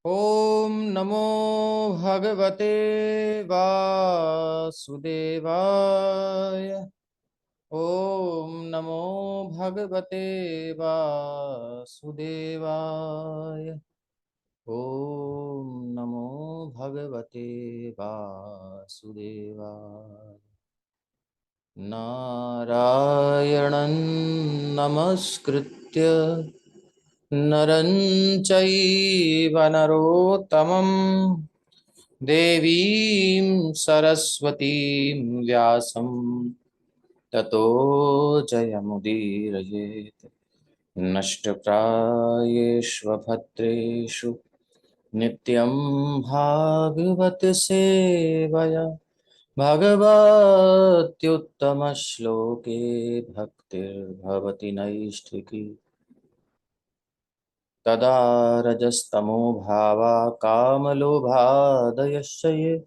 ओम नमो भगवते वासुदेवाय। ओम नमो भगवते वासुदेवाय। ओम नमो भगवते वासुदेवाय। नारायणं नमस्कृत्य नरं चैव नरोत्तमं देवीं सरस्वतीं व्यासं ततो जयमुदीरयेत्। नष्टप्रायेष्वभद्रेषु नित्यं भागवत सेवया भगवत्युत्तमश्लोके भक्तिर्भवति नैष्ठिकी। तदा रजस्तमो भावा कामलोभादयश्च ये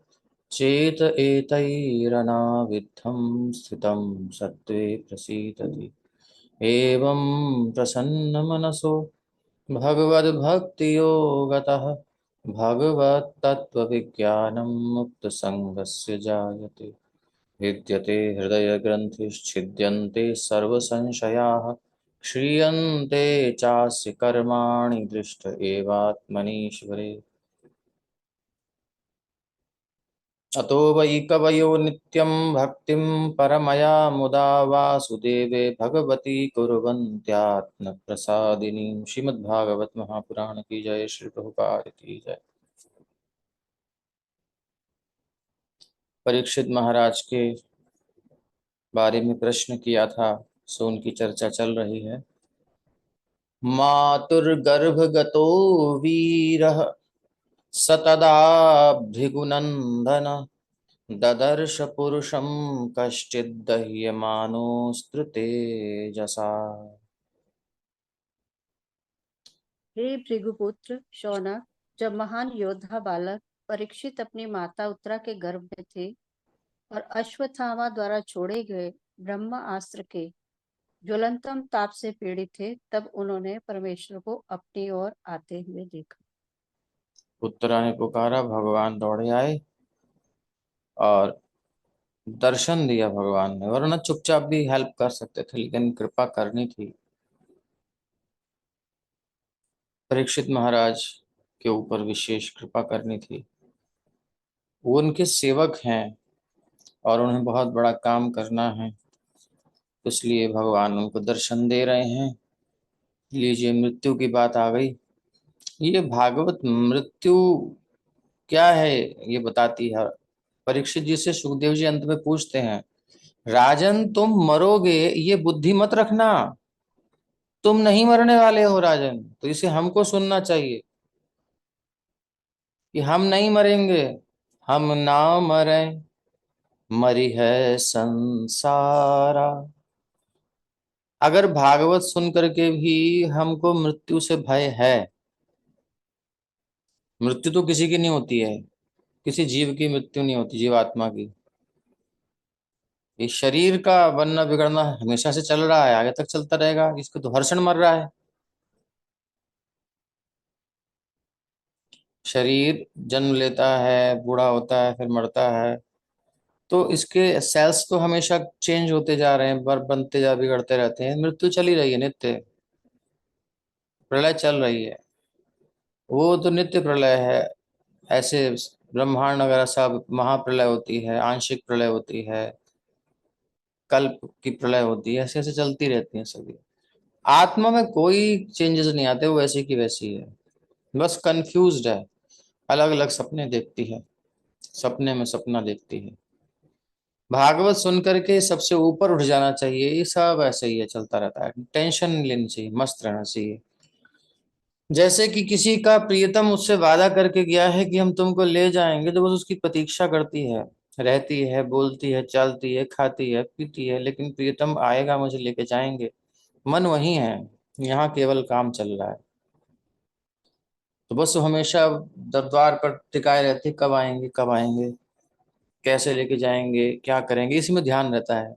चेत एतैरनाविद्धं स्थितं सत्त्वे प्रसीदति। एवं प्रसन्नमनसो भगवद्भक्तियोगतः भगवत्तत्त्वविज्ञानं मुक्तसङ्गस्य जायते। विद्यते हृदयग्रन्थिश्छिद्यन्ते सर्वसंशयाः क्षीयन्ते चास्य कर्माणि दृष्ट एवात्मनीश्वरे। अतो वै कवयो नित्यं भक्तिं परमया मुदा वासुदेवे भगवती कुर्वन्त्यात्मप्रसादिनीं। श्रीमद्भागवत महापुराण की जय। श्री प्रभुपाद की जय। परीक्षित महाराज के बारे में प्रश्न किया था, सो उनकी चर्चा चल रही है। मातुर्गर्भगतो वीरः स तदा भृगुनन्दन ददर्श पुरुषं कश्चिद्दह्यमानोऽस्त्र तेजसा। हे भृगुपुत्र शौनक, जब महान योद्धा बालक परीक्षित अपनी माता उत्तरा के गर्भ में थे और अश्वत्थामा द्वारा छोड़े गए ब्रह्मास्त्र के ज्वलंतम ताप से पीड़ित थे, तब उन्होंने परमेश्वर को अपनी ओर आते हुए देखा। उत्तरा ने पुकारा, भगवान दौड़े आए और दर्शन दिया भगवान ने, वरना चुपचाप भी हेल्प कर सकते थे, लेकिन कृपा करनी थी। परीक्षित महाराज के ऊपर विशेष कृपा करनी थी। वो उनके सेवक हैं और उन्हें बहुत बड़ा काम करना है, इसलिए भगवान उनको दर्शन दे रहे हैं। लीजिए, मृत्यु की बात आ गई। ये भागवत मृत्यु क्या है ये बताती है। परीक्षित जी से सुखदेव जी अंत में पूछते हैं, राजन तुम मरोगे ये बुद्धि मत रखना, तुम नहीं मरने वाले हो राजन। तो इसे हमको सुनना चाहिए कि हम नहीं मरेंगे। हम ना मरे मरी है संसारा। अगर भागवत सुन करके भी हमको मृत्यु से भय है, मृत्यु तो किसी की नहीं होती है, किसी जीव की मृत्यु नहीं होती, जीवात्मा की। ये शरीर का बनना बिगड़ना हमेशा से चल रहा है, आगे तक चलता रहेगा। इसको तो हर्षण मर रहा है। शरीर जन्म लेता है, बूढ़ा होता है, फिर मरता है, तो इसके सेल्स तो हमेशा चेंज होते जा रहे हैं, बनते जा बिगड़ते रहते हैं। मृत्यु चली रही है नित्य, प्रलय चल रही है, वो तो नित्य प्रलय है। ऐसे ब्रह्मांड वगैरह सब महाप्रलय होती है, आंशिक प्रलय होती है, कल्प की प्रलय होती है, ऐसे ऐसे चलती रहती है सभी। आत्मा में कोई चेंजेस नहीं आते, वो वैसी की वैसी है, बस कंफ्यूज्ड है, अलग अलग सपने देखती है, सपने में सपना देखती है। भागवत सुन करके सबसे ऊपर उठ जाना चाहिए। ये सब ऐसे ही है, चलता रहता है, टेंशन नहीं लेनी चाहिए, मस्त रहना चाहिए। जैसे कि किसी का प्रियतम उससे वादा करके गया है कि हम तुमको ले जाएंगे, तो बस उसकी प्रतीक्षा करती है, रहती है, बोलती है, चलती है, खाती है, पीती है, लेकिन प्रियतम आएगा, मुझे लेके जाएंगे। मन वही है, यहाँ केवल काम चल रहा है। तो बस वो हमेशा दरबार पर टिकाए रहते, कब आएंगे कब आएंगे, कैसे लेके जाएंगे, क्या करेंगे, इसी में ध्यान रहता है।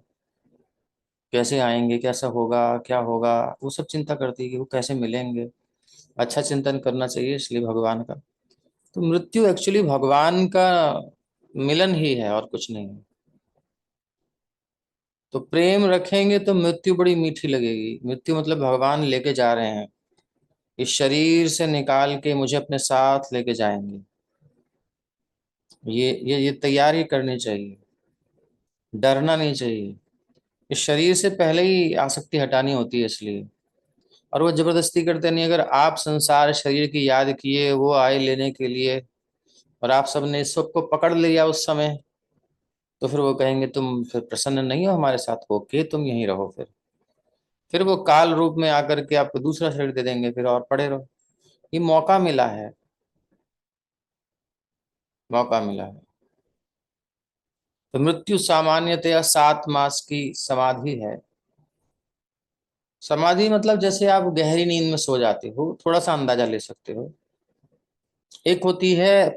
कैसे आएंगे, कैसा होगा, क्या होगा, वो सब चिंता करती है कि वो कैसे मिलेंगे। अच्छा चिंतन करना चाहिए इसलिए भगवान का। तो मृत्यु एक्चुअली भगवान का मिलन ही है और कुछ नहीं है। तो प्रेम रखेंगे तो मृत्यु बड़ी मीठी लगेगी। मृत्यु मतलब भगवान लेके जा रहे हैं, इस शरीर से निकाल के मुझे अपने साथ लेके जाएंगे। ये तैयारी करनी चाहिए, डरना नहीं चाहिए। इस शरीर से पहले ही आसक्ति हटानी होती है इसलिए। और वो जबरदस्ती करते नहीं। अगर आप संसार शरीर की याद किए, वो आए लेने के लिए, और आप सबने इस सबको पकड़ लिया उस समय, तो फिर वो कहेंगे तुम फिर प्रसन्न नहीं हो हमारे साथ होके, तुम यहीं रहो। फिर वो काल रूप में आकर के आपको दूसरा शरीर दे देंगे, फिर और पड़े रहो। ये मौका मिला है, मौका मिला है। तो मृत्यु सामान्यतया 7 मास की समाधि है। समाधि मतलब जैसे आप गहरी नींद में सो जाते हो, थोड़ा सा अंदाजा ले सकते हो। एक होती है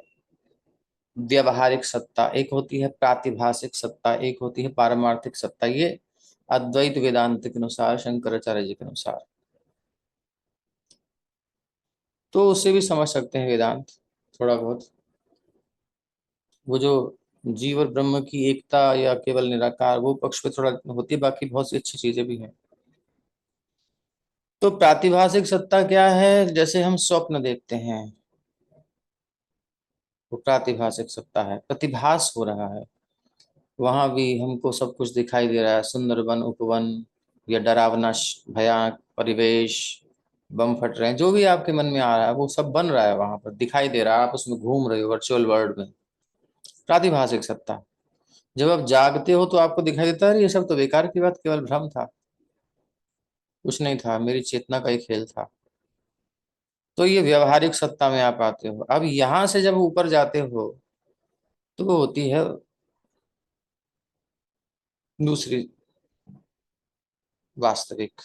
व्यवहारिक सत्ता, एक होती है प्रातिभासिक सत्ता, एक होती है पारमार्थिक सत्ता। ये अद्वैत वेदांत के अनुसार, शंकराचार्य जी के अनुसार। तो उससे भी समझ सकते हैं वेदांत थोड़ा बहुत। वो जो जीव और ब्रह्म की एकता या केवल निराकार, वो पक्ष पे थोड़ा होती है, बाकी बहुत सी अच्छी चीजें भी हैं। तो प्रातिभासिक सत्ता क्या है? जैसे हम स्वप्न देखते हैं, वो प्रातिभासिक सत्ता है, प्रतिभास हो रहा है। वहां भी हमको सब कुछ दिखाई दे रहा है, सुंदर वन उपवन, या डरावना भयानक परिवेश, बम फट रहे हैं, जो भी आपके मन में आ रहा है वो सब बन रहा है, वहां पर दिखाई दे रहा है, आप उसमें घूम रहे हो वर्चुअल वर्ल्ड में। प्रातिभासिक सत्ता। जब आप जागते हो तो आपको दिखाई देता है अरे ये सब तो बेकार की बात, केवल भ्रम था, कुछ नहीं था, मेरी चेतना का ही खेल था। तो ये व्यवहारिक सत्ता में आप आते हो। अब यहां से जब ऊपर जाते हो तो वो होती है दूसरी वास्तविक।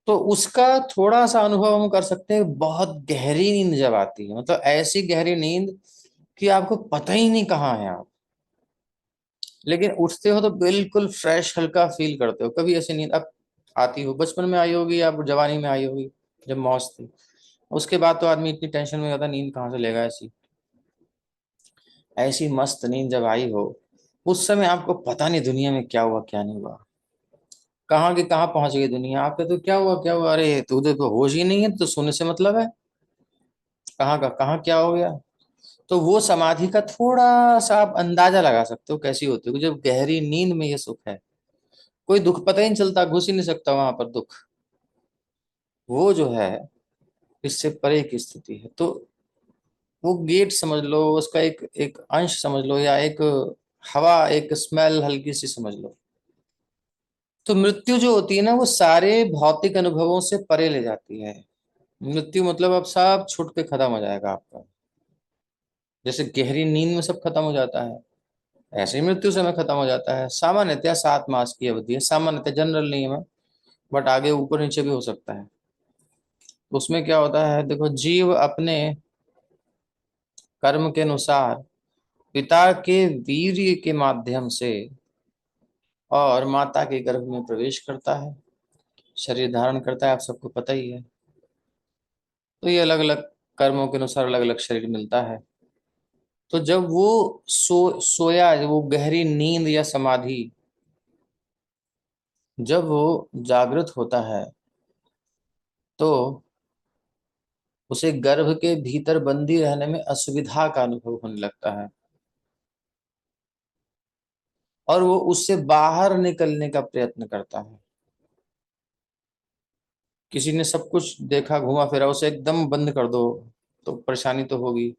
तो उसका थोड़ा सा अनुभव हम कर सकते हैं। बहुत गहरी नींद जब आती है, मतलब ऐसी गहरी नींद कि आपको पता ही नहीं कहाँ है आप, लेकिन उठते हो तो बिल्कुल फ्रेश हल्का फील करते हो। कभी ऐसी नींद अब आती हो? बचपन में आई होगी या जवानी में आई होगी, जब मौज थी। उसके बाद तो आदमी इतनी टेंशन में होता, नींद कहाँ से लेगा ऐसी। ऐसी मस्त नींद जब आई हो, उस समय आपको पता नहीं दुनिया में क्या हुआ क्या नहीं हुआ, कहाँ की कहाँ पहुंच गई दुनिया। आपके तो क्या हुआ क्या हुआ, अरे तू तो होश ही नहीं है, तो सोने से मतलब है, कहाँ का कहाँ क्या हो गया। तो वो समाधि का थोड़ा सा आप अंदाजा लगा सकते हो कैसी होती है जब गहरी नींद में ये सुख है। कोई दुख पता ही नहीं चलता, घुस ही नहीं सकता वहां पर दुख। वो जो है इससे परे की स्थिति है। तो वो गेट समझ लो, उसका एक एक अंश समझ लो, या एक हवा, एक स्मेल हल्की सी समझ लो। तो मृत्यु जो होती है ना, वो सारे भौतिक अनुभवों से परे ले जाती है। मृत्यु मतलब अब सब छूट के खत्म हो जाएगा आपका। जैसे गहरी नींद में सब खत्म हो जाता है, ऐसे ही मृत्यु समय खत्म हो जाता है। सामान्यतः 7 मास की अवधि है, सामान्यतः जनरल नियम है, बट आगे ऊपर नीचे भी हो सकता है। तो उसमें क्या होता है, देखो, जीव अपने कर्म के अनुसार पिता के वीर्य के माध्यम से और माता के गर्भ में प्रवेश करता है, शरीर धारण करता है, आप सबको पता ही है। तो ये अलग अलग कर्मों के अनुसार अलग अलग शरीर मिलता है। तो जब वो सोया, वो गहरी नींद या समाधि, जब वो जागृत होता है, तो उसे गर्भ के भीतर बंदी रहने में असुविधा का अनुभव होने लगता है, और वो उससे बाहर निकलने का प्रयत्न करता है। किसी ने सब कुछ देखा घुमा फिरा, उसे एकदम बंद कर दो तो परेशानी तो होगी।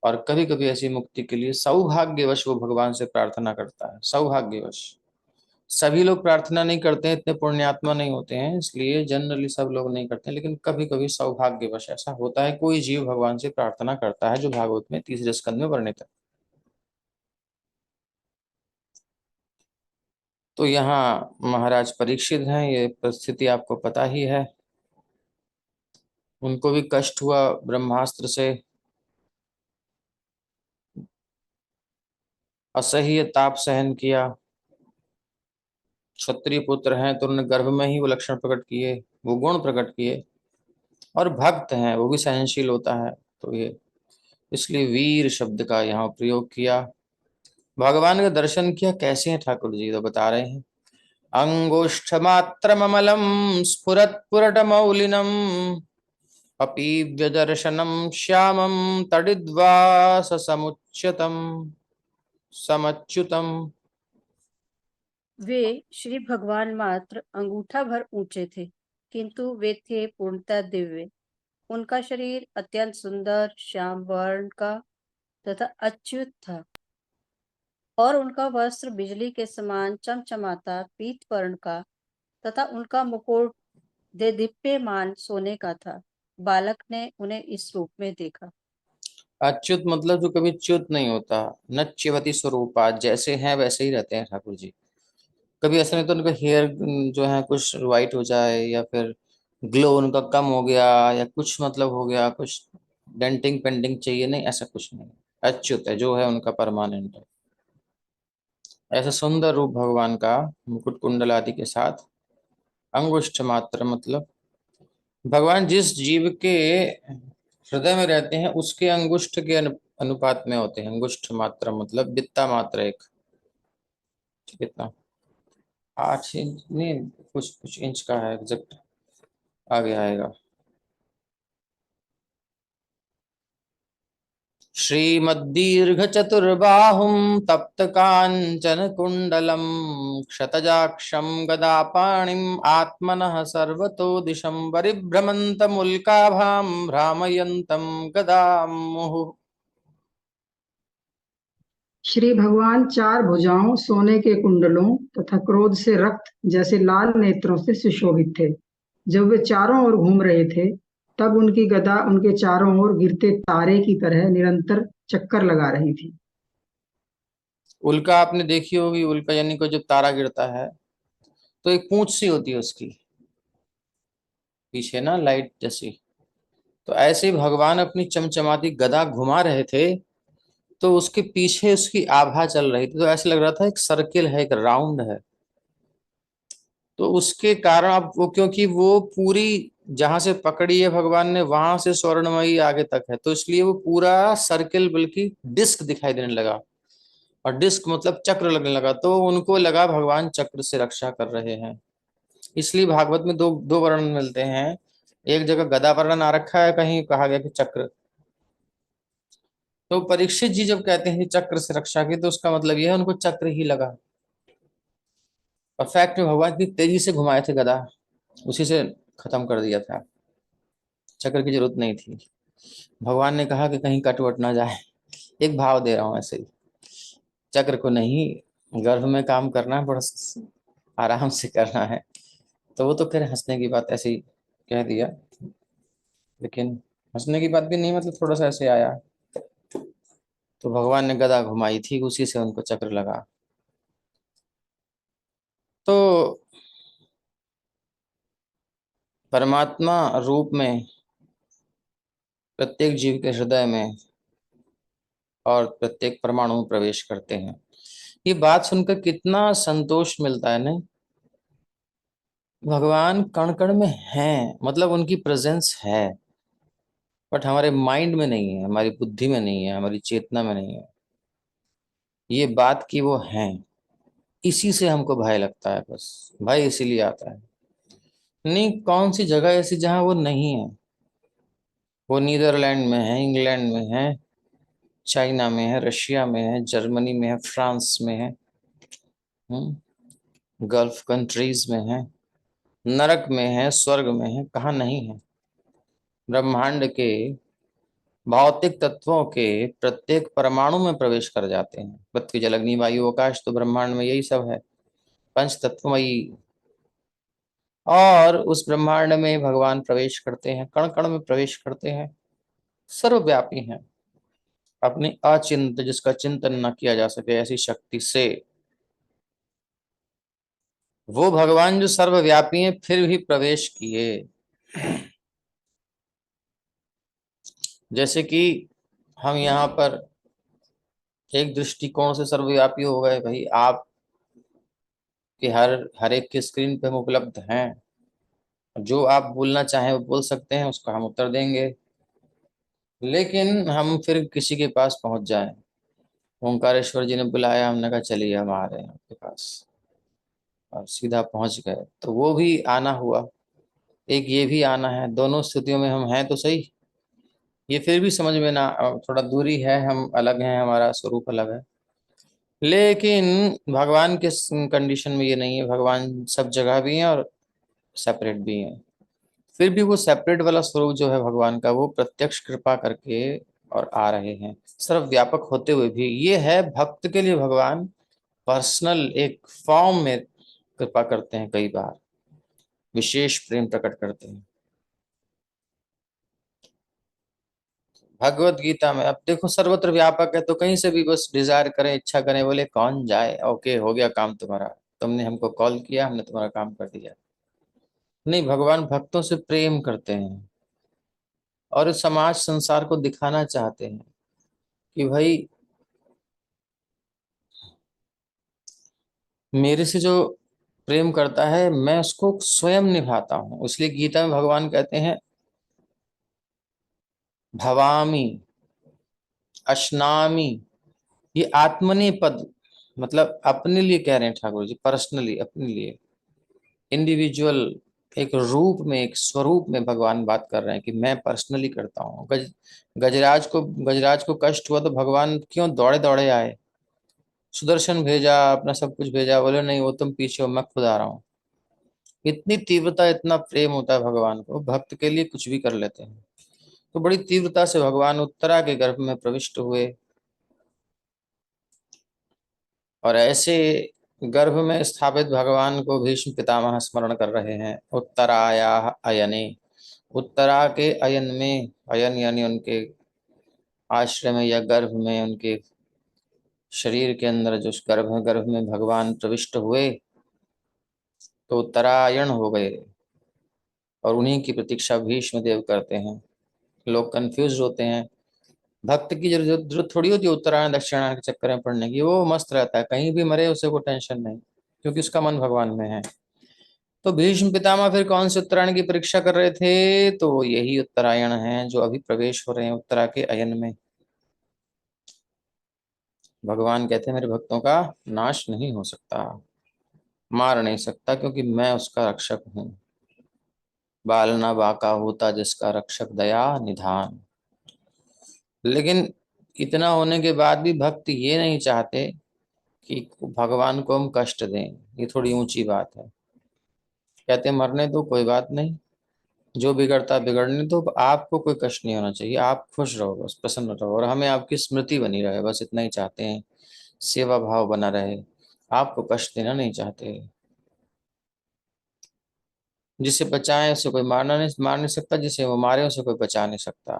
और कभी कभी ऐसी मुक्ति के लिए सौभाग्यवश वो भगवान से प्रार्थना करता है, सौभाग्यवश। सभी लोग प्रार्थना नहीं करते हैं, इतने पुण्यात्मा नहीं होते हैं, इसलिए जनरली सब लोग नहीं करते हैं, लेकिन कभी कभी सौभाग्यवश ऐसा होता है, कोई जीव भगवान से प्रार्थना करता है, जो भागवत में 3रे स्कंद में वर्णित है। तो यहाँ महाराज परीक्षित हैं, ये परिस्थिति आपको पता ही है। उनको भी कष्ट हुआ ब्रह्मास्त्र से, असह्य ताप सहन किया। क्षत्रिय पुत्र हैं तो उन्होंने गर्भ में ही वो लक्षण प्रकट किए, वो गुण प्रकट किए। और भक्त हैं, वो भी सहनशील होता है, तो ये इसलिए वीर शब्द का यहाँ प्रयोग किया। भगवान का दर्शन किया, कैसे हैं ठाकुर जी, तो बता रहे हैं। अंगुष्ठ मात्र ममलम स्फुरत्पुरटमौलिनम अपि व्यदर्शनम श्यामम तडिद्वास समुच्यतम समच्युतम। वे श्री भगवान मात्र अंगूठा भर ऊंचे थे, किंतु वे थे पूर्णतः दिव्य। उनका शरीर अत्यंत सुंदर श्याम वर्ण का तथा अच्युत था, और उनका वस्त्र बिजली के समान चमचमाता पीत वर्ण का तथा उनका मुकुट देदीप्यमान सोने का था। बालक ने उन्हें इस रूप में देखा। अच्युत मतलब जो कभी च्युत नहीं होता, नच्यवती स्वरूपा, जैसे हैं वैसे ही रहते हैं ठाकुर जी। कभी ऐसा नहीं तो उनका हेयर जो है कुछ वाइट हो जाए, या फिर ग्लो उनका कम हो गया, या कुछ मतलब हो गया, कुछ डेंटिंग पेंटिंग चाहिए, नहीं, ऐसा कुछ नहीं। अच्युत है, जो है उनका परमानेंट है। ऐसा सुंदर रूप भगवान का, मुकुट कुंडल आदि के साथ। अंगुष्ठ मात्र मतलब भगवान जिस जीव के हृदय में रहते हैं उसके अंगुष्ठ के अनुपात में होते हैं। अंगुष्ठ मात्र मतलब बित्ता मात्र एक, कितना, 8 इंच नहीं, कुछ कुछ इंच का है एग्जैक्ट, आगे आएगा। श्रीमद्दीर्घ चतुर्बाहुं तप्त कांचन कुंडलम क्षतजाक्षं गदापाणिम आत्मनः सर्वतो दिशं परिभ्रमन्तमुल्काभां भ्रामयन्तं गदामुहुः। श्री भगवान चार भुजाओं सोने के कुंडलों तथा क्रोध से रक्त जैसे लाल नेत्रों से सुशोभित थे। जब वे चारों ओर घूम रहे थे, तब उनकी गदा उनके चारों ओर गिरते तारे की तरह निरंतर चक्कर लगा रही थी। उल्का आपने देखी होगी, उल्का यानी को जब तारा गिरता है तो एक पूंछ सी होती है उसकी पीछे ना, लाइट जैसी। तो ऐसे ही भगवान अपनी चमचमाती गदा घुमा रहे थे, तो उसके पीछे उसकी आभा चल रही थी, तो ऐसे लग रहा था एक सर्किल है, एक राउंड है। तो उसके कारण अब वो, क्योंकि वो पूरी जहां से पकड़ी है भगवान ने वहां से स्वर्णमयी आगे तक है, तो इसलिए वो पूरा सर्किल बल्कि डिस्क दिखाई देने लगा। और डिस्क मतलब चक्र लगने लगा, तो उनको लगा भगवान चक्र से रक्षा कर रहे हैं। इसलिए भागवत में दो दो वर्णन मिलते हैं। एक जगह गदा वर्णन आ रखा है, कहीं कहा गया कि चक्र। तो परीक्षित जी जब कहते हैं कि चक्र से रक्षा की, तो उसका मतलब यह है उनको चक्र ही लगा। और फैक्ट में भगवान की तेजी से घुमाए थे गदा, उसी से खत्म कर दिया था, चक्र की जरूरत नहीं थी। भगवान ने कहा कि कहीं कटवट ना जाए, एक भाव दे रहा हूं ऐसे ही, चक्र को नहीं, गर्भ में काम करना है, बड़ा आराम से करना है। तो वो तो फिर हंसने की बात ऐसे ही कह दिया, लेकिन हंसने की बात भी नहीं, मतलब थोड़ा सा ऐसे आया। तो भगवान ने गदा घुमाई थी, उसी से उनको चक्र लगा। तो परमात्मा रूप में प्रत्येक जीव के हृदय में और प्रत्येक परमाणु में प्रवेश करते हैं। ये बात सुनकर कितना संतोष मिलता है, नहीं? भगवान कण कण में हैं, मतलब उनकी प्रेजेंस है, बट हमारे माइंड में नहीं है, हमारी बुद्धि में नहीं है, हमारी चेतना में नहीं है। ये बात कि वो हैं, इसी से हमको भय लगता है, बस भय इसीलिए आता है। नहीं, कौन सी जगह ऐसी जहां वो नहीं है? वो नीदरलैंड में है, इंग्लैंड में है, चाइना में है, रशिया में है, जर्मनी में है, फ्रांस में है, गल्फ कंट्रीज में है, नरक में है, स्वर्ग में है, कहाँ नहीं है? ब्रह्मांड के भौतिक तत्वों के प्रत्येक परमाणु में प्रवेश कर जाते हैं। पृथ्वी जल अग्नि वायु आकाश, तो ब्रह्मांड में यही सब है, पंच तत्वमयी। और उस ब्रह्मांड में भगवान प्रवेश करते हैं, कण कण में प्रवेश करते हैं, सर्वव्यापी हैं, अपनी अचिंत, जिसका चिंतन न किया जा सके ऐसी शक्ति से। वो भगवान जो सर्वव्यापी हैं फिर भी प्रवेश किए। जैसे कि हम यहाँ पर एक दृष्टिकोण से सर्वव्यापी हो गए, भाई आप कि हर हर एक के स्क्रीन पे हम उपलब्ध हैं। जो आप बोलना चाहें वो बोल सकते हैं, उसका हम उत्तर देंगे। लेकिन हम फिर किसी के पास पहुंच जाएं, ओंकारेश्वर जी ने बुलाया, हमने कहा चलिए हम आ रहे हैं आपके पास, और सीधा पहुंच गए, तो वो भी आना हुआ। एक ये भी आना है, दोनों स्थितियों में हम हैं तो सही। ये फिर भी समझ में ना, थोड़ा दूरी है, हम अलग हैं, हमारा स्वरूप अलग है। लेकिन भगवान के कंडीशन में ये नहीं है, भगवान सब जगह भी हैं और सेपरेट भी हैं। फिर भी वो सेपरेट वाला स्वरूप जो है भगवान का, वो प्रत्यक्ष कृपा करके और आ रहे हैं, सर्वव्यापक होते हुए भी। ये है भक्त के लिए भगवान पर्सनल एक फॉर्म में कृपा करते हैं, कई बार विशेष प्रेम प्रकट करते हैं। भगवत गीता में अब देखो, सर्वत्र व्यापक है, तो कहीं से भी बस डिजायर करें, इच्छा करें, बोले कौन जाए, ओके हो गया काम तुम्हारा, तुमने हमको कॉल किया, हमने तुम्हारा काम कर दिया। नहीं, भगवान भक्तों से प्रेम करते हैं और इस समाज संसार को दिखाना चाहते हैं कि भाई मेरे से जो प्रेम करता है मैं उसको स्वयं निभाता हूं। इसलिए गीता में भगवान कहते हैं भवामी अश्नामी, ये आत्मनेपद, मतलब अपने लिए कह रहे हैं ठाकुर जी, पर्सनली अपने लिए, इंडिविजुअल, एक रूप में, एक स्वरूप में भगवान बात कर रहे हैं कि मैं पर्सनली करता हूँ। गजराज को कष्ट हुआ तो भगवान क्यों दौड़े दौड़े आए, सुदर्शन भेजा, अपना सब कुछ भेजा, बोले नहीं वो तुम पीछे हो, मैं खुद आ रहा हूँ। इतनी तीव्रता, इतना प्रेम होता है भगवान को, भक्त के लिए कुछ भी कर लेते हैं। तो बड़ी तीव्रता से भगवान उत्तरा के गर्भ में प्रविष्ट हुए, और ऐसे गर्भ में स्थापित भगवान को भीष्म पितामह स्मरण कर रहे हैं। उत्तराया अयने, उत्तरा के अयन में, अयन यानी उनके आश्रय में या गर्भ में, उनके शरीर के अंदर जो गर्भ में भगवान प्रविष्ट हुए तो उत्तरायण हो गए, और उन्हीं की प्रतीक्षा भीष्म देव करते हैं। लोग कंफ्यूज होते हैं, भक्त की जरूरत थोड़ी होती है उत्तरायण दक्षिणायन के चक्कर में पड़ने की, वो मस्त रहता है, कहीं भी मरे उसे कोई टेंशन नहीं, क्योंकि उसका मन भगवान में है। तो भीष्म पितामह फिर कौन से उत्तरायण की परीक्षा कर रहे थे, तो वो यही उत्तरायण हैं जो अभी प्रवेश हो रहे हैं उत्तरा के अयन में। भगवान कहते हैं मेरे भक्तों का नाश नहीं हो सकता, मार नहीं सकता, क्योंकि मैं उसका रक्षक हूं। बाल ना बाका होता जिसका रक्षक दया निधान। लेकिन इतना होने के बाद भी भक्त ये नहीं चाहते कि भगवान को हम कष्ट दें, ये थोड़ी ऊंची बात है। कहते हैं मरने दो, कोई बात नहीं, जो बिगड़ता बिगड़ने दो, आपको कोई कष्ट नहीं होना चाहिए, आप खुश रहो, बस प्रसन्न रहो, और हमें आपकी स्मृति बनी रहे, बस इतना ही चाहते हैं, सेवा भाव बना रहे, आपको कष्ट देना नहीं चाहते। जिसे बचाए उसे कोई मार नहीं सकता, जिसे वो मारे उसे कोई बचा नहीं सकता।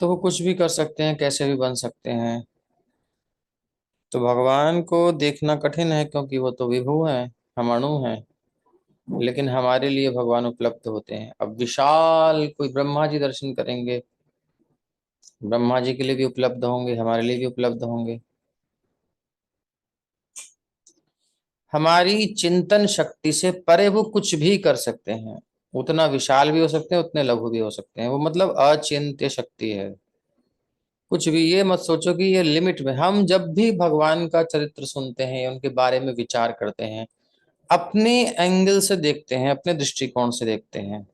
तो वो कुछ भी कर सकते हैं, कैसे भी बन सकते हैं। तो भगवान को देखना कठिन है, क्योंकि वो तो विभु हैं, हम अणु हैं। लेकिन हमारे लिए भगवान उपलब्ध होते हैं। अब विशाल कोई ब्रह्मा जी दर्शन करेंगे, ब्रह्मा जी के लिए भी उपलब्ध होंगे, हमारे लिए भी उपलब्ध होंगे। हमारी चिंतन शक्ति से परे वो कुछ भी कर सकते हैं, उतना विशाल भी हो सकते हैं, उतने लघु भी हो सकते हैं, वो मतलब अचिंत्य शक्ति है। कुछ भी ये मत सोचो कि ये लिमिट में। हम जब भी भगवान का चरित्र सुनते हैं, उनके बारे में विचार करते हैं, अपने एंगल से देखते हैं, अपने दृष्टिकोण से देखते हैं,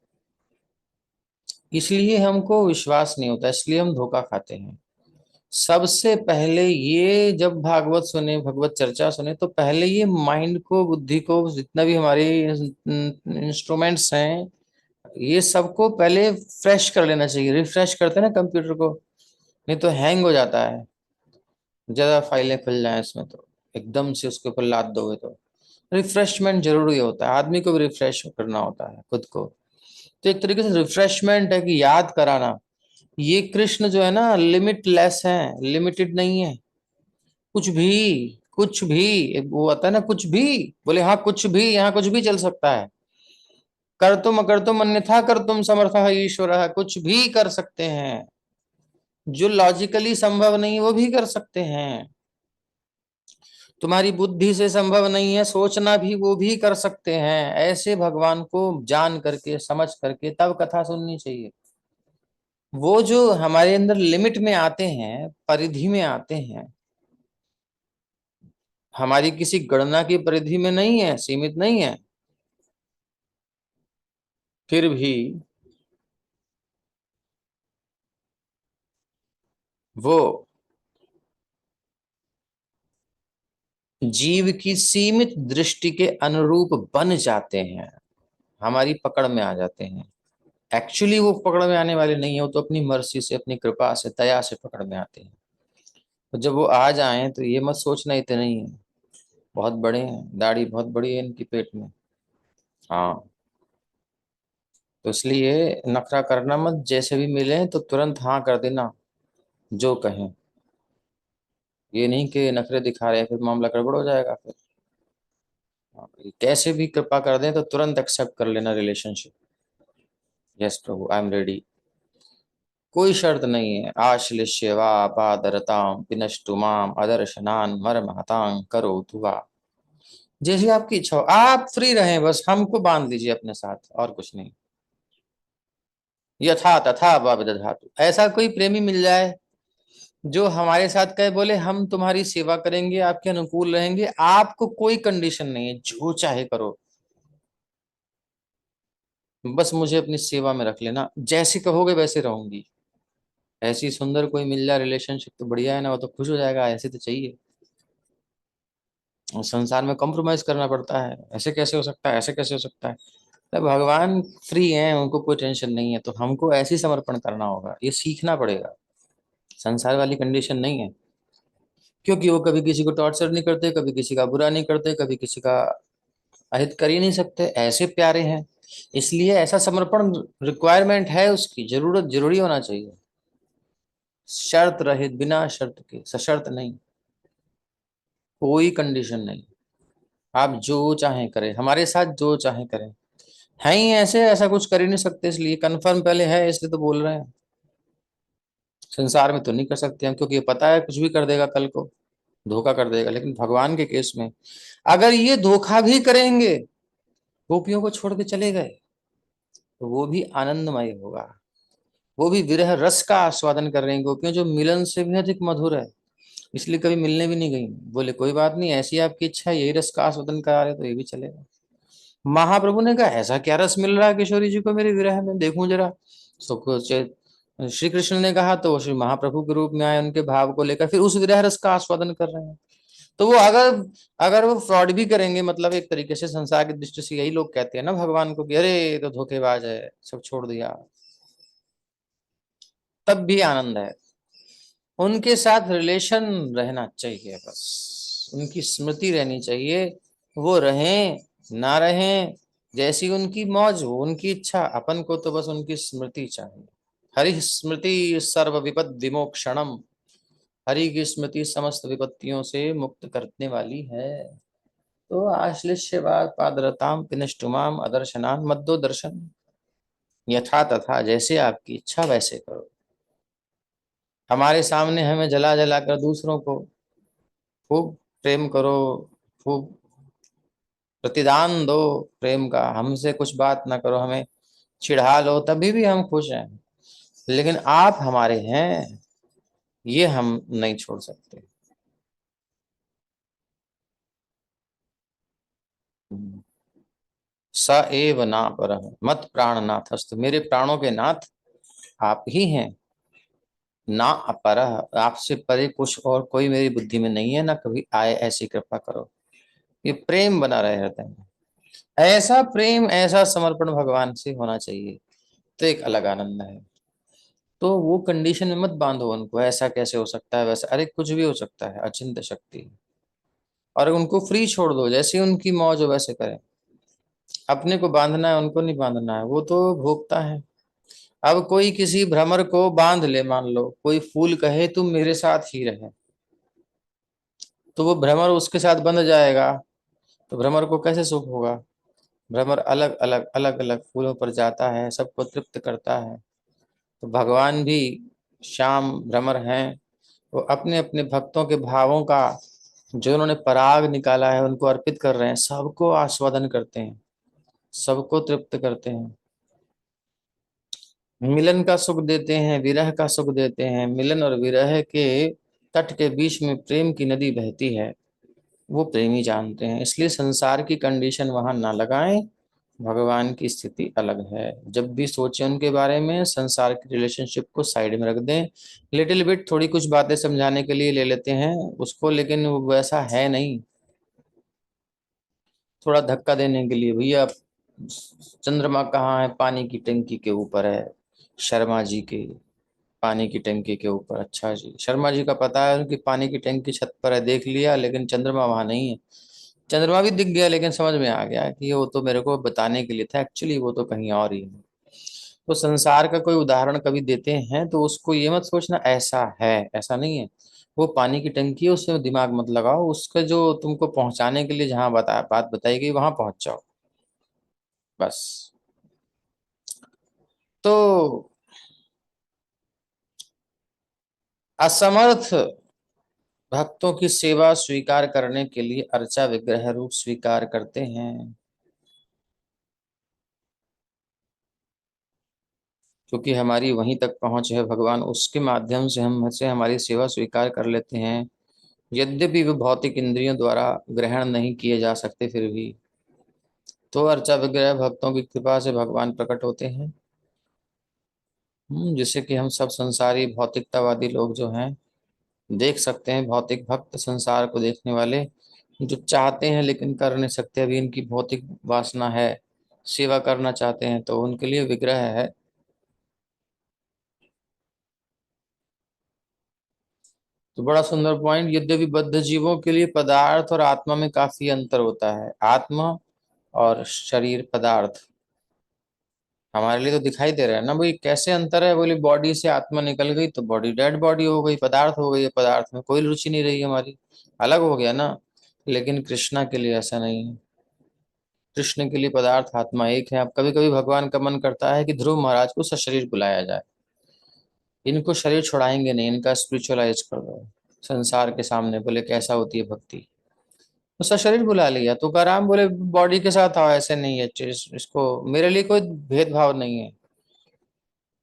इसलिए हमको विश्वास नहीं होता, इसलिए हम धोखा खाते हैं। सबसे पहले ये जब भागवत सुने, भगवत चर्चा सुने, तो पहले ये माइंड को, बुद्धि को, जितना भी हमारे इंस्ट्रूमेंट्स हैं, ये सबको पहले फ्रेश कर लेना चाहिए। रिफ्रेश करते हैं ना कंप्यूटर को, नहीं तो हैंग हो जाता है, ज्यादा फाइलें खुल जाए इसमें तो, एकदम से उसके ऊपर लाद दोगे तो। रिफ्रेशमेंट जरूरी होता है, आदमी को भी रिफ्रेश करना होता है खुद को। तो एक तरीके से रिफ्रेशमेंट है कि याद कराना। ये कृष्ण जो है ना, लिमिटलेस है, लिमिटेड नहीं है। कुछ भी, कुछ भी, वो आता है ना, कुछ भी, बोले हाँ कुछ भी, यहाँ कुछ भी चल सकता है। कर तुम अकर तुम अन्यथा कर तुम समर्थ ईश्वर, कुछ भी कर सकते हैं। जो लॉजिकली संभव नहीं वो भी कर सकते हैं। तुम्हारी बुद्धि से संभव नहीं है सोचना भी, वो भी कर सकते हैं। ऐसे भगवान को जान करके समझ करके तब कथा सुननी चाहिए। वो जो हमारे अंदर लिमिट में आते हैं, परिधि में आते हैं, हमारी किसी गणना की परिधि में नहीं है, सीमित नहीं है, फिर भी वो जीव की सीमित दृष्टि के अनुरूप बन जाते हैं, हमारी पकड़ में आ जाते हैं। एक्चुअली वो पकड़ में आने वाले नहीं है, वो तो अपनी मर्जी से, अपनी कृपा से, दया से पकड़ में आते हैं। तो जब वो आ जाएं तो ये मत सोचना इतने नहीं है, बहुत बड़े हैं, दाढ़ी बहुत बड़ी है इनकी पेट में। हाँ, तो इसलिए नखरा करना मत, जैसे भी मिले तो तुरंत हाँ कर देना जो कहें। ये नहीं कि नखरे दिखा रहे हैं फिर मामला गड़बड़ हो जाएगा फिर। हाँ, कैसे भी कृपा कर दें तो तुरंत एक्सेप्ट कर लेना relationship. Yes Prabhu, I am ready. कोई शर्त नहीं है। आश्लिष्य वा पादरताम पिनष्टु माम अदर्शनान मरमहतां करो तुवा। जैसी आपकी इच्छा हो, आप फ्री रहें, बस हमको बांध दीजिए अपने साथ, और कुछ नहीं। यथा तथा विदधातु। ऐसा कोई प्रेमी मिल जाए जो हमारे साथ कहे, बोले हम तुम्हारी सेवा करेंगे, आपके अनुकूल रहेंगे, आपको कोई कंडीशन नहीं है, जो चाहे करो, बस मुझे अपनी सेवा में रख लेना, जैसे कहोगे वैसे रहूंगी। ऐसी सुंदर कोई मिल जाए रिलेशनशिप तो बढ़िया है ना, वो तो खुश हो जाएगा। ऐसे तो चाहिए। और संसार में कॉम्प्रोमाइज करना पड़ता है, ऐसे कैसे हो सकता है, ऐसे कैसे हो सकता है। तो भगवान फ्री हैं, उनको कोई टेंशन नहीं है, तो हमको ऐसे ही समर्पण करना होगा, ये सीखना पड़ेगा। संसार वाली कंडीशन नहीं है, क्योंकि वो कभी किसी को टॉर्चर नहीं करते, कभी किसी का बुरा नहीं करते, कभी किसी का अहित कर ही नहीं सकते, ऐसे प्यारे हैं। इसलिए ऐसा समर्पण रिक्वायरमेंट है, उसकी जरूरत, जरूरी होना चाहिए। शर्त रहित, बिना शर्त के, सशर्त नहीं, कोई कंडीशन नहीं। आप जो चाहें करें, हमारे साथ जो चाहें करें। है ही ऐसे, ऐसा कुछ कर ही नहीं सकते, इसलिए कंफर्म पहले है, इसलिए तो बोल रहे हैं। संसार में तो नहीं कर सकते हम, क्योंकि ये पता है कुछ भी कर देगा, कल को धोखा कर देगा। लेकिन भगवान के केस में अगर ये धोखा भी करेंगे, गोपियों को छोड़ के चले गए, तो वो भी आनंदमय होगा। वो भी विरह रस का आस्वादन कर रहे हैं गोपियां, जो मिलन से भी अधिक मधुर है। इसलिए कभी मिलने भी नहीं गई, बोले कोई बात नहीं, ऐसी आपकी इच्छा है, यही रस का आस्वादन करा रहे तो ये भी चलेगा। महाप्रभु ने कहा ऐसा क्या रस मिल रहा है किशोरी जी को मेरे विरह में, देखूं जरा। श्री कृष्ण ने कहा तो वो श्री महाप्रभु के रूप में आए, उनके भाव को लेकर फिर उस विरह रस का आस्वादन कर रहे हैं। तो वो अगर अगर वो फ्रॉड भी करेंगे, मतलब एक तरीके से संसार की दृष्टि से यही लोग कहते हैं ना भगवान को कि अरे ये तो धोखेबाज है, सब छोड़ दिया, तब भी आनंद है। उनके साथ रिलेशन रहना चाहिए, बस उनकी स्मृति रहनी चाहिए। वो रहें ना रहें, जैसी उनकी मौज हो, उनकी इच्छा, अपन को तो बस उनकी स्मृति चाहिए। हरि स्मृति सर्व विपद विमोक्षणम। हरि की स्मृति समस्त विपत्तियों से मुक्त करने वाली है। तो आश्लिष्य पादरताम पिनष्टुमाम अदर्शनान मद्दो दर्शन। यथा तथा, जैसे आपकी इच्छा वैसे करो। हमारे सामने हमें जला जला कर दूसरों को खूब प्रेम करो, खूब प्रतिदान दो प्रेम का, हमसे कुछ बात ना करो, हमें चिढ़ा लो, तभी भी हम खुश हैं। लेकिन आप हमारे हैं, ये हम नहीं छोड़ सकते। स एव ना पर मत प्राण नाथस्तु। मेरे प्राणों के नाथ आप ही हैं। ना अपर, आपसे परे कुछ और कोई मेरी बुद्धि में नहीं है, ना कभी आए, ऐसी कृपा करो। ये प्रेम बना रहे हृदय में। ऐसा प्रेम, ऐसा समर्पण भगवान से होना चाहिए, तो एक अलग आनंद है। तो वो कंडीशन में मत बांधो उनको, ऐसा कैसे हो सकता है, वैसा, अरे कुछ भी हो सकता है, अचिंत्य शक्ति है। और उनको फ्री छोड़ दो, जैसे उनकी मौज हो वैसे करें। अपने को बांधना है, उनको नहीं बांधना है, वो तो भोगता है। अब कोई किसी भ्रमर को बांध ले, मान लो कोई फूल कहे तुम मेरे साथ ही रहे, तो वो भ्रमर उसके साथ बंध जाएगा, तो भ्रमर को कैसे सुख होगा। भ्रमर अलग अलग अलग अलग फूलों पर जाता है, सबको तृप्त करता है। तो भगवान भी श्याम भ्रमर हैं, वो अपने अपने भक्तों के भावों का जो उन्होंने पराग निकाला है उनको अर्पित कर रहे हैं, सबको आस्वादन करते हैं, सबको तृप्त करते हैं। मिलन का सुख देते हैं, विरह का सुख देते हैं। मिलन और विरह के तट के बीच में प्रेम की नदी बहती है, वो प्रेमी जानते हैं। इसलिए संसार की कंडीशन वहां ना लगाएं, भगवान की स्थिति अलग है। जब भी सोचें उनके बारे में, संसार की रिलेशनशिप को साइड में रख दें। लिटिल बिट थोड़ी कुछ बातें समझाने के लिए ले लेते हैं उसको, लेकिन वो वैसा है नहीं। थोड़ा धक्का देने के लिए, भैया चंद्रमा कहाँ है? पानी की टंकी के ऊपर है, शर्मा जी के पानी की टंकी के ऊपर। अच्छा जी, शर्मा जी का पता है उनकी पानी की टंकी छत पर है, देख लिया, लेकिन चंद्रमा वहां नहीं है। चंद्रमा भी दिख गया, लेकिन समझ में आ गया कि वो तो मेरे को बताने के लिए था, एक्चुअली वो तो कहीं और ही है। तो संसार का कोई उदाहरण कभी देते हैं तो उसको ये मत सोचना ऐसा है, ऐसा नहीं है। वो पानी की टंकी है, उसमें दिमाग मत लगाओ, उसका जो तुमको पहुंचाने के लिए जहां बात बताई गई वहां पहुंच जाओ बस। तो असमर्थ भक्तों की सेवा स्वीकार करने के लिए अर्चा विग्रह रूप स्वीकार करते हैं, क्योंकि हमारी वहीं तक पहुंच है भगवान, उसके माध्यम से हमसे हमारी सेवा स्वीकार कर लेते हैं। यद्यपि वे भौतिक इंद्रियों द्वारा ग्रहण नहीं किए जा सकते, फिर भी तो अर्चा विग्रह भक्तों की कृपा से भगवान प्रकट होते हैं। जिससे कि हम सब संसारी भौतिकतावादी लोग जो हैं देख सकते हैं। भौतिक भक्त, संसार को देखने वाले जो चाहते हैं लेकिन कर नहीं सकते, अभी इनकी भौतिक वासना है, सेवा करना चाहते हैं, तो उनके लिए विग्रह है। तो बड़ा सुंदर पॉइंट। यद्यपि बद्ध जीवों के लिए पदार्थ और आत्मा में काफी अंतर होता है। आत्मा और शरीर पदार्थ हमारे लिए तो दिखाई दे रहा है ना भाई, कैसे अंतर है? बोले बॉडी से आत्मा निकल गई तो बॉडी डेड बॉडी हो गई, पदार्थ हो गई है, पदार्थ में कोई रुचि नहीं रही हमारी, अलग हो गया ना। लेकिन कृष्णा के लिए ऐसा नहीं है। कृष्ण के लिए पदार्थ आत्मा एक है। अब कभी कभी भगवान का मन करता है कि ध्रुव महाराज को सशरीर बुलाया जाए, इनको शरीर छोड़ाएंगे नहीं, इनका स्पिरिचुअलाइज कर दो संसार के सामने। बोले कैसा होती है भक्ति? तो सशरीर बुला लिया। तो राम बोले बॉडी के साथ आओ, ऐसे नहीं है इसको, मेरे लिए कोई भेदभाव नहीं है,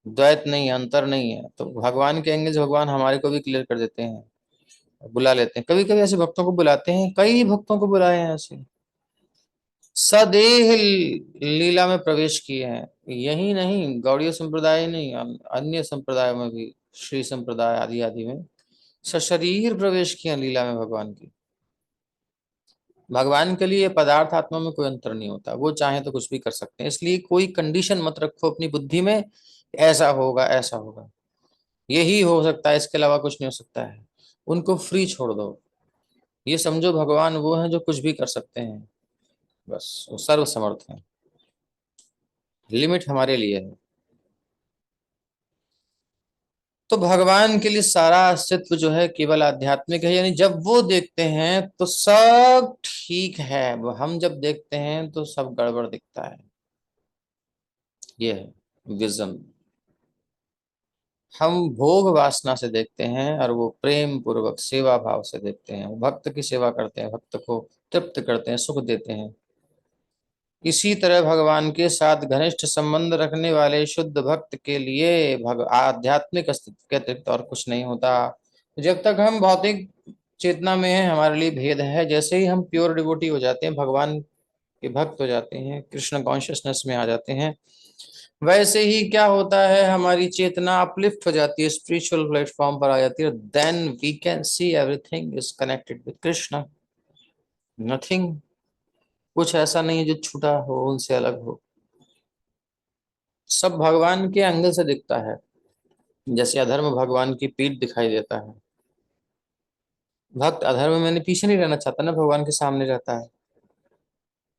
द्वैत नहीं है, अंतर नहीं है। तो भगवान के एंगल से भगवान हमारे को भी क्लियर कर देते हैं, बुला लेते हैं। कभी कभी ऐसे भक्तों को बुलाते हैं, कई भक्तों को बुलाए हैं ऐसे, सदेह लीला में प्रवेश किए हैं। यही नहीं, गौड़ीय संप्रदाय नहीं, अन्य संप्रदायों में भी, श्री संप्रदाय आदि आदि में सशरीर प्रवेश किया लीला में भगवान की। भगवान के लिए पदार्थ आत्मा में कोई अंतर नहीं होता, वो चाहे तो कुछ भी कर सकते हैं। इसलिए कोई कंडीशन मत रखो अपनी बुद्धि में, ऐसा होगा ऐसा होगा, यही हो सकता है, इसके अलावा कुछ नहीं हो सकता है। उनको फ्री छोड़ दो। ये समझो भगवान वो है जो कुछ भी कर सकते हैं, बस वो सर्व समर्थ है। लिमिट हमारे लिए है। तो भगवान के लिए सारा अस्तित्व जो है केवल आध्यात्मिक है, यानी जब वो देखते हैं तो सब ठीक है, हम जब देखते हैं तो सब गड़बड़ दिखता है। ये है विजन। हम भोग वासना से देखते हैं और वो प्रेम पूर्वक सेवा भाव से देखते हैं। वो भक्त की सेवा करते हैं, भक्त को तृप्त करते हैं, सुख देते हैं। इसी तरह भगवान के साथ घनिष्ठ संबंध रखने वाले शुद्ध भक्त के लिए आध्यात्मिक अस्तित्व के अतिरिक्त और कुछ नहीं होता। जब तक हम भौतिक चेतना में हैं हमारे लिए भेद है। जैसे ही हम प्योर डिवोटी हो जाते हैं, भगवान के भक्त हो जाते हैं, कृष्ण कॉन्शियसनेस में आ जाते हैं, वैसे ही क्या होता है, हमारी चेतना अपलिफ्ट हो जाती है, स्पिरिचुअल प्लेटफॉर्म पर आ जाती है। Then we can see everything is connected with Krishna. Nothing, कुछ ऐसा नहीं है जो छूटा हो, उनसे अलग हो। सब भगवान के एंगल से दिखता है। जैसे अधर्म भगवान की पीठ दिखाई देता है, भक्त अधर्म में पीछे नहीं रहना चाहता ना, भगवान के सामने रहता है।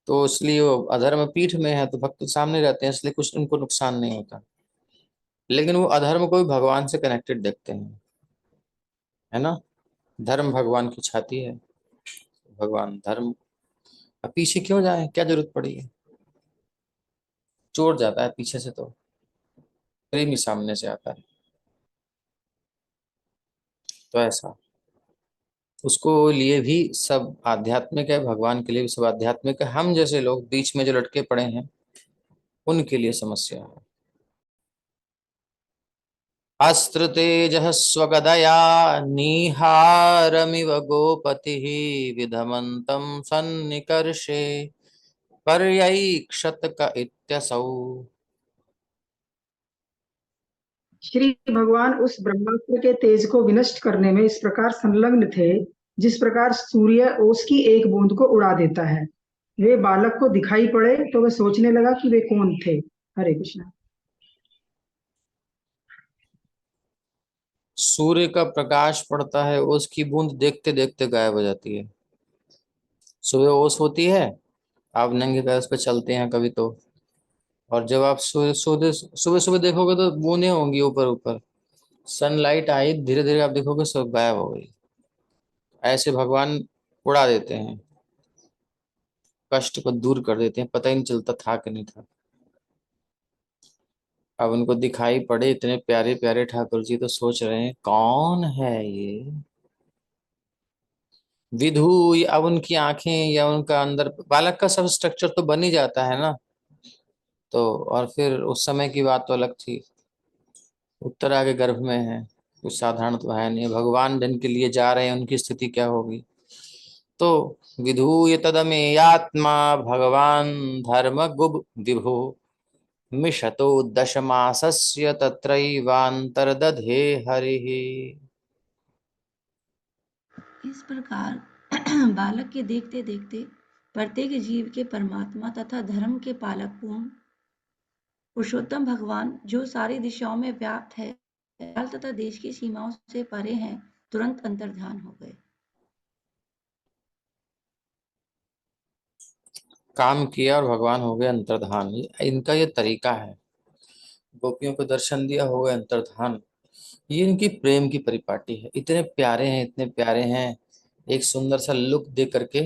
तो इसलिए वो अधर्म पीठ में है तो भक्त सामने रहते हैं, इसलिए कुछ उनको नुकसान नहीं होता। लेकिन वो अधर्म को भी भगवान से कनेक्टेड देखते हैं, है ना। धर्म भगवान की छाती है, भगवान धर्म। अब पीछे क्यों जाए, क्या जरूरत पड़ी है? चोर जाता है पीछे से तो प्रेमी सामने से आता है। तो ऐसा उसको लिए भी सब आध्यात्मिक है, भगवान के लिए भी सब आध्यात्मिक है। हम जैसे लोग बीच में जो लटके पड़े हैं उनके लिए समस्या है। अस्त्र तेज स्वगदया निहारमिव गोपति विधमन्तं सन्निकर्षे पर्यैक्षत क इत्यसौ। श्री भगवान उस ब्रह्मास्त्र के तेज को विनष्ट करने में इस प्रकार संलग्न थे जिस प्रकार सूर्य ओस की एक बूंद को उड़ा देता है। वे बालक को दिखाई पड़े तो वह सोचने लगा कि वे कौन थे। हरे कृष्णा। सूर्य का प्रकाश पड़ता है, उसकी बूंद देखते देखते गायब हो जाती है। सुबह ओस होती है, आप नंगे पैर उस पर चलते हैं कभी तो, और जब आप सुबह सुबह सुबह देखोगे तो बूंदें होंगी ऊपर ऊपर। सनलाइट आई, धीरे धीरे आप देखोगे सब गायब हो गई। ऐसे भगवान उड़ा देते हैं, कष्ट को दूर कर देते हैं, पता ही नहीं चलता था कि नहीं था। अब उनको दिखाई पड़े इतने प्यारे प्यारे ठाकुर जी, तो सोच रहे हैं कौन है ये विधु। अब उनकी आंखें या उनका अंदर बालक का सब स्ट्रक्चर तो बन ही जाता है ना। तो और फिर उस समय की बात तो अलग थी, उत्तरा के गर्भ में है, कुछ साधारण तो है नहीं। भगवान जिनके लिए जा रहे हैं उनकी स्थिति क्या होगी। तो विधूय तदमेयात्मा भगवान धर्म गुब विभु मिशतो दशमासस्य तत्रैवान्तर्दधे हरिः। इस प्रकार बालक के देखते देखते प्रत्येक जीव के परमात्मा तथा धर्म के पालक पूर्ण पुरुषोत्तम भगवान, जो सारी दिशाओं में व्याप्त है, काल तथा देश की सीमाओं से परे हैं, तुरंत अंतर्धान हो गए। काम किया और भगवान हो गए अंतर्धान। इनका ये तरीका है, गोपियों को दर्शन दिया हो गए अंतर्धान। ये इनकी प्रेम की परिपाटी है। इतने प्यारे हैं, इतने प्यारे हैं। एक सुंदर सा लुक दे करके,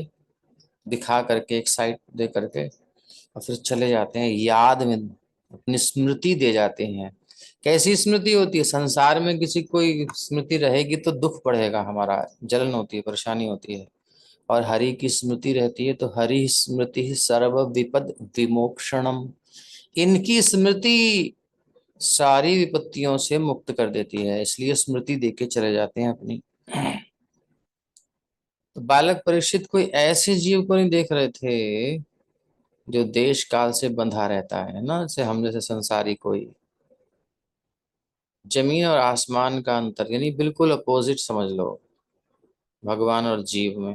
दिखा करके, एक साइड दे करके, और फिर चले जाते हैं। याद में अपनी स्मृति दे जाते हैं। कैसी स्मृति होती है, संसार में किसी कोई स्मृति रहेगी तो दुख बढ़ेगा, हमारा जलन होती है, परेशानी होती है। और हरि की स्मृति रहती है तो हरि स्मृति सर्व विपद विमोक्षणम। इनकी स्मृति सारी विपत्तियों से मुक्त कर देती है, इसलिए स्मृति देके चले जाते हैं अपनी। तो बालक परीक्षित कोई ऐसे जीव को नहीं देख रहे थे जो देश काल से बंधा रहता है ना, जैसे हम जैसे संसारी कोई। जमीन और आसमान का अंतर, यानी बिल्कुल अपोजिट समझ लो भगवान और जीव में।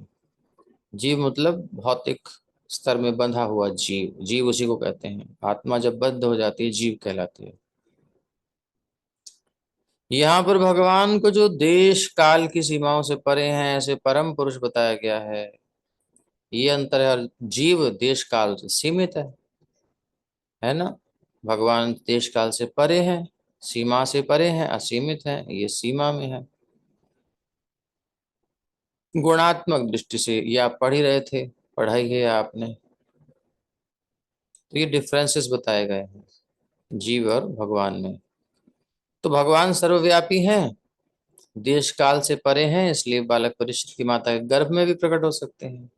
जीव मतलब भौतिक स्तर में बंधा हुआ जीव, जीव उसी को कहते हैं। आत्मा जब बद्ध हो जाती है जीव कहलाती है। यहाँ पर भगवान को जो देश काल की सीमाओं से परे हैं ऐसे परम पुरुष बताया गया है। ये अंतर है, और जीव देश काल से सीमित है ना। भगवान देश काल से परे हैं, सीमा से परे हैं, असीमित हैं, ये सीमा में है। गुणात्मक दृष्टि से ये आप पढ़ ही रहे थे, पढ़ाई है आपने। तो ये डिफरेंसेस बताए गए हैं जीव और भगवान में। तो भगवान सर्वव्यापी हैं, देश काल से परे हैं, इसलिए बालक परीक्षित की माता के गर्भ में भी प्रकट हो सकते हैं।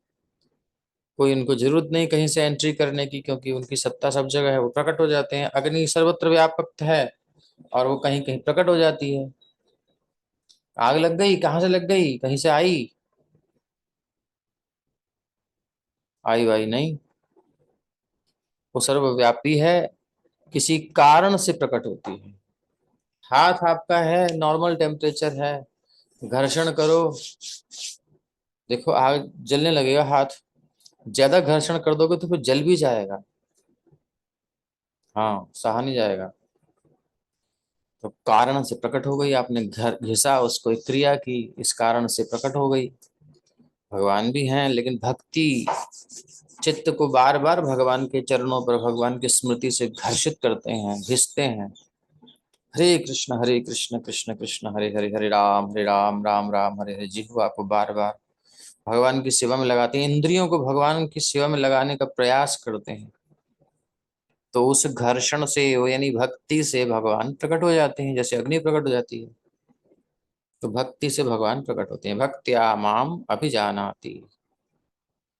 कोई उनको जरूरत नहीं कहीं से एंट्री करने की, क्योंकि उनकी सत्ता सब जगह है, वो प्रकट हो जाते हैं। अग्नि सर्वत्र व्यापक है और वो कहीं कहीं प्रकट हो जाती है। आग लग गई, कहाँ से लग गई, कहीं से आई, आई वाई नहीं। वो सर्वव्यापी है, किसी कारण से प्रकट होती है। हाथ आपका है, नॉर्मल टेम्परेचर है, घर्षण करो, देखो आग जलने लगेगा हाथ। ज्यादा घर्षण कर दोगे तो फिर जल भी जाएगा, हाँ सहा नहीं जाएगा। तो कारण से प्रकट हो गई, आपने घर घिसा उसको, एक क्रिया की, इस कारण से प्रकट हो गई। भगवान भी हैं, लेकिन भक्ति चित्त को बार बार भगवान के चरणों पर, भगवान की स्मृति से घर्षित करते हैं, घिसते हैं। हरे कृष्ण कृष्ण कृष्ण हरे हरे, हरे राम राम राम हरे हरे। जिह्वा को बार बार भगवान की सेवा में लगाते हैं, इंद्रियों को भगवान की सेवा में लगाने का प्रयास करते हैं। तो उस घर्षण से यानी भक्ति से भगवान प्रकट हो जाते हैं, जैसे अग्नि प्रकट हो जाती है। तो भक्ति से भगवान प्रकट होते हैं। भक्त्या माम अभिजानाति,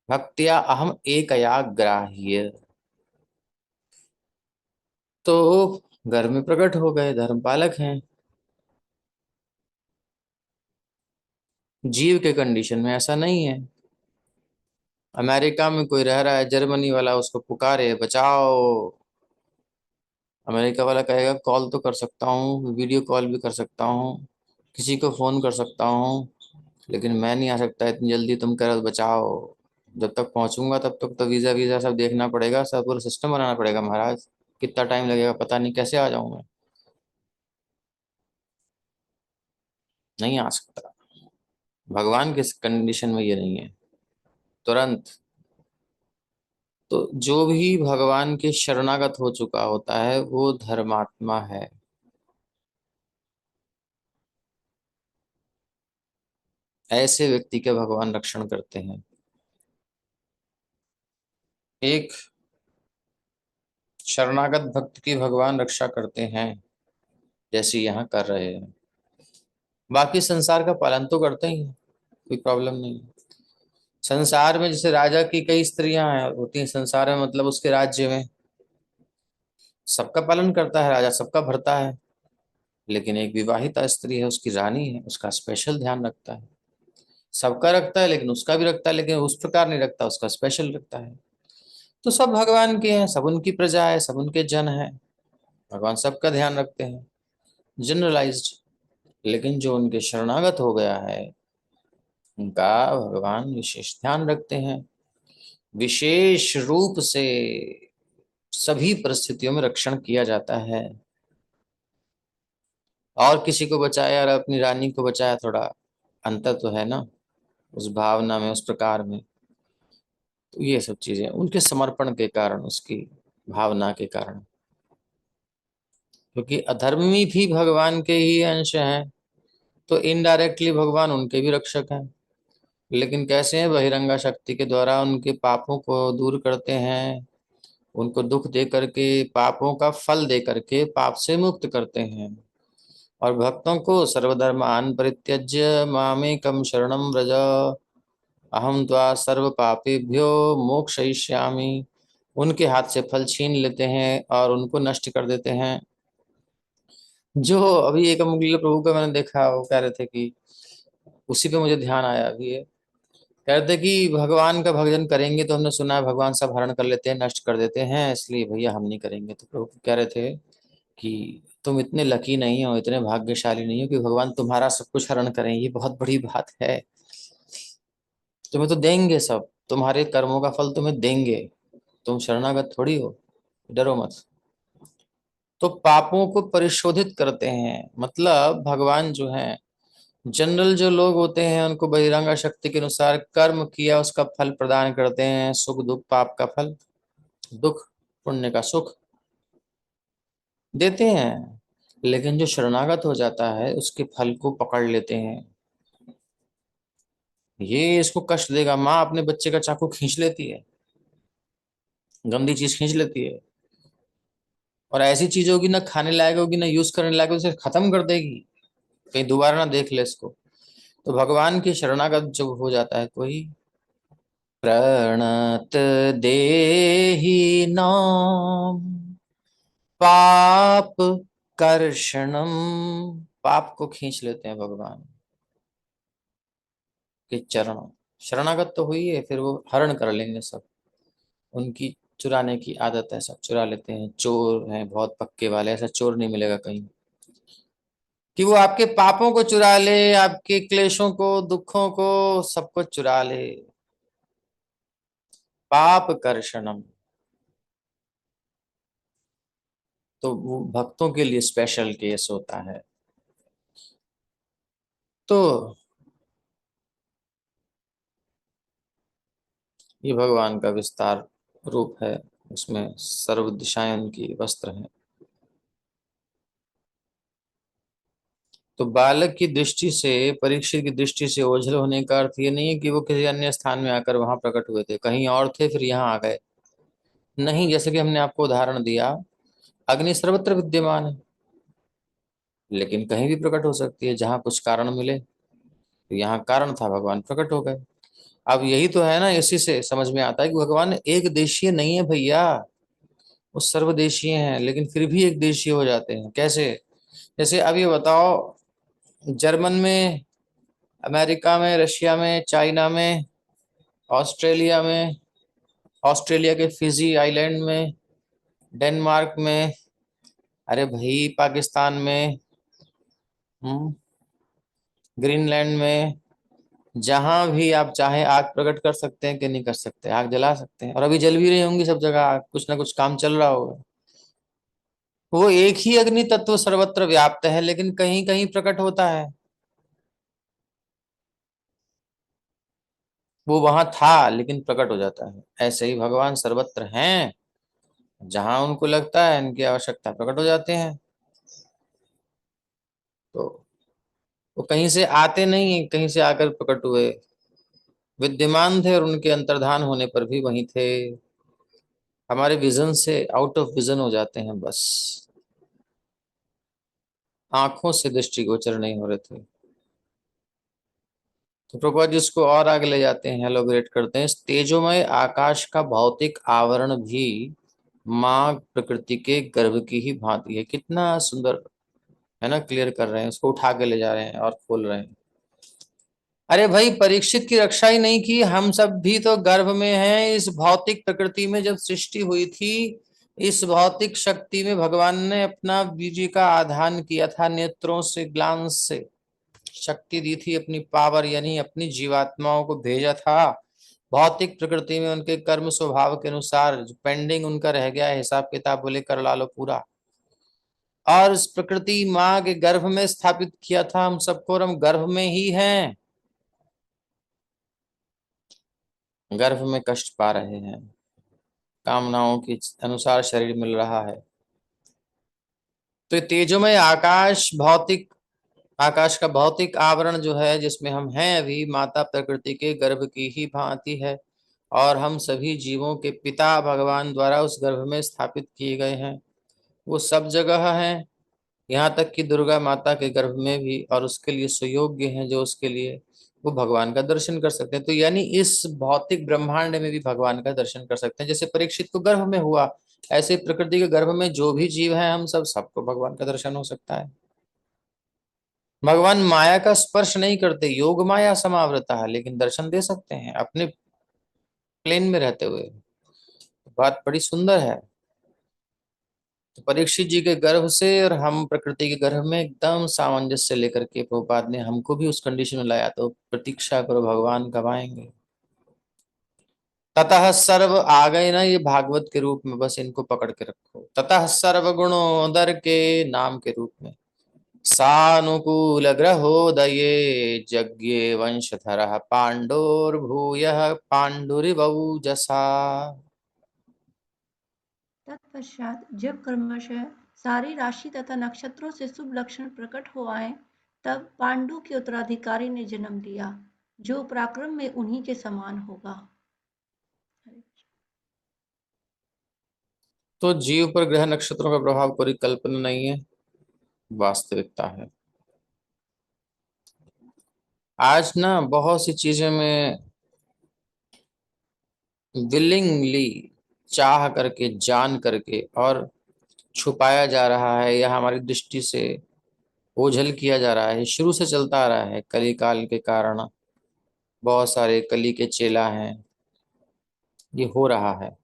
भक्त्या अहम एकया ग्राह्य। तो घर में प्रकट हो गए, धर्मपालक हैं। जीव के कंडीशन में ऐसा नहीं है। अमेरिका में कोई रह रहा है, जर्मनी वाला उसको पुकारे बचाओ, अमेरिका वाला कहेगा कॉल तो कर सकता हूँ, वीडियो कॉल भी कर सकता हूँ, किसी को फोन कर सकता हूँ, लेकिन मैं नहीं आ सकता इतनी जल्दी, तुम कह रहे हो बचाओ। जब तक पहुंचूंगा तब तक तो वीजा वीजा सब देखना पड़ेगा, सब पूरा सिस्टम बनाना पड़ेगा महाराज। कितना टाइम लगेगा पता नहीं, कैसे आ जाऊं मैं, नहीं आ सकता। भगवान के कंडीशन में ये नहीं है, तुरंत। तो जो भी भगवान के शरणागत हो चुका होता है वो धर्मात्मा है। ऐसे व्यक्ति के भगवान रक्षण करते हैं। एक शरणागत भक्त की भगवान रक्षा करते हैं, जैसे यहाँ कर रहे हैं। बाकी संसार का पालन तो करते ही हैं, कोई प्रॉब्लम नहीं। संसार में जैसे राजा की कई स्त्रियां हैं होती हैं संसार में, मतलब उसके राज्य में सबका पालन करता है राजा, सबका भरता है। लेकिन एक विवाहिता स्त्री है, उसकी रानी है, उसका स्पेशल ध्यान रखता है। सबका रखता है लेकिन उसका भी रखता है, लेकिन उस प्रकार नहीं रखता, उसका स्पेशल रखता है। तो सब भगवान के हैं, सब उनकी प्रजा है, सब उनके जन है, भगवान सबका ध्यान रखते हैं, जनरलाइज्ड। लेकिन जो उनके शरणागत हो गया है उनका भगवान विशेष ध्यान रखते हैं, विशेष रूप से सभी परिस्थितियों में रक्षण किया जाता है। और किसी को बचाया और अपनी रानी को बचाया, थोड़ा अंतर तो है ना उस भावना में, उस प्रकार में। तो ये सब चीजें उनके समर्पण के कारण, उसकी भावना के कारण, क्योंकि अधर्मी भी भगवान के ही अंश हैं, तो इनडायरेक्टली भगवान उनके भी रक्षक हैं। लेकिन कैसे हैं? बहिरंगा शक्ति के द्वारा उनके पापों को दूर करते हैं, उनको दुख दे करके, पापों का फल दे करके पाप से मुक्त करते हैं। और भक्तों को सर्वधर्मान परित्यज्य मामेकम शरणम व्रज, अहम त्वा सर्व पापेभ्यो मोक्षयिष्यामि। उनके हाथ से फल छीन लेते हैं और उनको नष्ट कर देते हैं। जो अभी एक अमुकलीला प्रभु का मैंने देखा, वो कह रहे थे कि उसी पे मुझे ध्यान आया अभी ये, कह रहे थे कि भगवान का भजन करेंगे तो हमने सुना है भगवान सब हरण कर लेते हैं, नष्ट कर देते हैं, इसलिए भैया हम नहीं करेंगे। तो प्रभु कह रहे थे कि तुम इतने लकी नहीं हो, इतने भाग्यशाली नहीं हो कि भगवान तुम्हारा सब कुछ हरण करें, ये बहुत बड़ी बात है। तुम्हें तो देंगे सब, तुम्हारे कर्मों का फल तुम्हें देंगे, तुम शरणागत थोड़ी हो, डरो मत। तो पापों को परिशोधित करते हैं, मतलब भगवान जो है, जनरल जो लोग होते हैं उनको बहिरंगा शक्ति के अनुसार कर्म किया उसका फल प्रदान करते हैं, सुख दुख, पाप का फल दुख, पुण्य का सुख देते हैं। लेकिन जो शरणागत हो जाता है उसके फल को पकड़ लेते हैं। ये इसको कष्ट देगा, माँ अपने बच्चे का चाकू खींच लेती है, गंदी चीज खींच लेती है, और ऐसी चीज होगी ना खाने लायक होगी ना यूज करने लायक, उसे खत्म कर देगी, कहीं दोबारा ना देख ले इसको। तो भगवान की शरणागत जब हो जाता है कोई, प्रणत देहि नाम पाप कर्षणम, पाप को खींच लेते हैं भगवान के चरण। शरणागत तो हुई है, फिर वो हरण कर लेंगे सब, उनकी चुराने की आदत है, सब चुरा लेते हैं। चोर हैं बहुत पक्के वाले, ऐसा चोर नहीं मिलेगा कहीं कि वो आपके पापों को चुरा ले, आपके क्लेशों को, दुखों को, सबको चुरा ले। पाप कर्षणम, तो वो भक्तों के लिए स्पेशल केस होता है। तो ये भगवान का विस्तार रूप है, उसमें सर्व दिशाएं उनकी वस्त्र हैं। तो बालक की दृष्टि से, परीक्षित की दृष्टि से ओझल होने का अर्थ ये नहीं है कि वो किसी अन्य स्थान में आकर वहां प्रकट हुए थे, कहीं और थे फिर यहाँ आ गए, नहीं। जैसे कि हमने आपको उदाहरण दिया, अग्नि सर्वत्र विद्यमान है, लेकिन कहीं भी प्रकट हो सकती है, जहां कुछ कारण मिले। तो यहाँ कारण था, भगवान प्रकट हो गए। अब यही तो है ना, इसी से समझ में आता है कि भगवान एक देशीय नहीं है भैया, वो सर्वदेशीय हैं, लेकिन फिर भी एक देशीय हो जाते हैं। कैसे? जैसे अब ये बताओ, जर्मन में, अमेरिका में, रशिया में, चाइना में, ऑस्ट्रेलिया में, ऑस्ट्रेलिया के फिजी आइलैंड में, डेनमार्क में, अरे भाई पाकिस्तान में, हम्म, ग्रीनलैंड में, जहां भी आप चाहें आग प्रकट कर सकते हैं कि नहीं कर सकते? आग जला सकते हैं, और अभी जल भी रही होंगी सब जगह आग, कुछ ना कुछ काम चल रहा होगा। वो एक ही अग्नि तत्व सर्वत्र व्याप्त है, लेकिन कहीं कहीं प्रकट होता है। वो वहां था लेकिन प्रकट हो जाता है। ऐसे ही भगवान सर्वत्र हैं, जहां उनको लगता है इनकी आवश्यकता प्रकट हो जाते हैं। तो वो कहीं से आते नहीं, कहीं से आकर प्रकट हुए, विद्यमान थे और उनके अंतर्धान होने पर भी वहीं थे। हमारे विजन से आउट ऑफ विजन हो जाते हैं बस, आंखों से दृष्टिगोचर नहीं हो रहे थे। तो प्रभुपाद जी इसको और आगे ले जाते हैं, एलोबरेट करते हैं। इस तेजोमय आकाश का भौतिक आवरण भी माँ प्रकृति के गर्भ की ही भांति है। कितना सुंदर है ना, क्लियर कर रहे हैं, उसको उठा के ले जा रहे हैं और खोल रहे हैं। अरे भाई, परीक्षित की रक्षा ही नहीं की, हम सब भी तो गर्भ में हैं। इस भौतिक प्रकृति में जब सृष्टि हुई थी, इस भौतिक शक्ति में भगवान ने अपना बीज का आधान किया था, नेत्रों से, ग्लांस से शक्ति दी थी, अपनी पावर यानी अपनी जीवात्माओं को भेजा था भौतिक प्रकृति में। उनके कर्म स्वभाव के अनुसार जो पेंडिंग उनका रह गया है, हिसाब किताब बोले कर ला लो पूरा, और इस प्रकृति माँ के गर्भ में स्थापित किया था हम सबको, और हम गर्भ में ही हैं, गर्भ में कष्ट पा रहे हैं, कामनाओं के अनुसार शरीर मिल रहा है। तो ये तेजोमय आकाश, भौतिक आकाश का भौतिक आवरण जो है, जिसमें हम हैं अभी, माता प्रकृति के गर्भ की ही भांति है, और हम सभी जीवों के पिता भगवान द्वारा उस गर्भ में स्थापित किए गए हैं। वो सब जगह हैं, यहाँ तक कि दुर्गा माता के गर्भ में भी, और उसके लिए सुयोग्य हैं जो उसके लिए वो भगवान का दर्शन कर सकते हैं। तो यानी इस भौतिक ब्रह्मांड में भी भगवान का दर्शन कर सकते हैं। जैसे परीक्षित को गर्भ में हुआ, ऐसे प्रकृति के गर्भ में जो भी जीव है, हम सब, सबको भगवान का दर्शन हो सकता है। भगवान माया का स्पर्श नहीं करते, योग माया समावृता है, लेकिन दर्शन दे सकते हैं अपने प्लेन में रहते हुए। बात बड़ी सुंदर है। तो परीक्षित जी के गर्भ से और हम प्रकृति के गर्भ में एकदम सामंजस्य लेकर के प्रभुपाद ने हमको भी उस कंडीशन में लाया। तो प्रतीक्षा करो, भगवान कब आएंगे। ततः सर्व आ गए ना, ये भागवत के रूप में, बस इनको पकड़ के रखो। ततः सर्व गुणोदर के नाम के रूप में, सानुकूल ग्रहोदये यज्ञे वंशधर पांडोर्भूय पांडुरिवौजसा। तत्पश्चात जब क्रमशः सारी राशि तथा नक्षत्रों से शुभ लक्षण प्रकट हो आए, तब पांडु के उत्तराधिकारी ने जन्म लिया, जो पराक्रम में उन्हीं के समान होगा। तो जीव पर ग्रह नक्षत्रों का प्रभाव कोई कल्पना नहीं है, वास्तविकता है। आज ना बहुत सी चीजें में विलिंगली, चाह करके, जान करके, और छुपाया जा रहा है, या हमारी दृष्टि से ओझल किया जा रहा है। शुरू से चलता आ रहा है, कली काल के कारण बहुत सारे कली के चेला हैं, ये हो रहा है।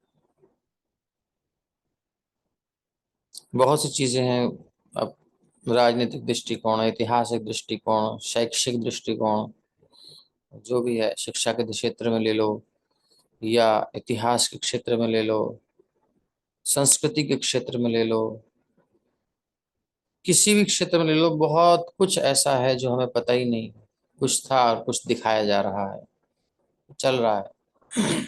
बहुत सी चीजें हैं। अब राजनीतिक दृष्टिकोण, ऐतिहासिक दृष्टिकोण, शैक्षिक दृष्टिकोण, जो भी है, शिक्षा के क्षेत्र में ले लो, या इतिहास के क्षेत्र में ले लो, संस्कृति के क्षेत्र में ले लो, किसी भी क्षेत्र में ले लो, बहुत कुछ ऐसा है जो हमें पता ही नहीं। कुछ था और कुछ दिखाया जा रहा है, चल रहा है।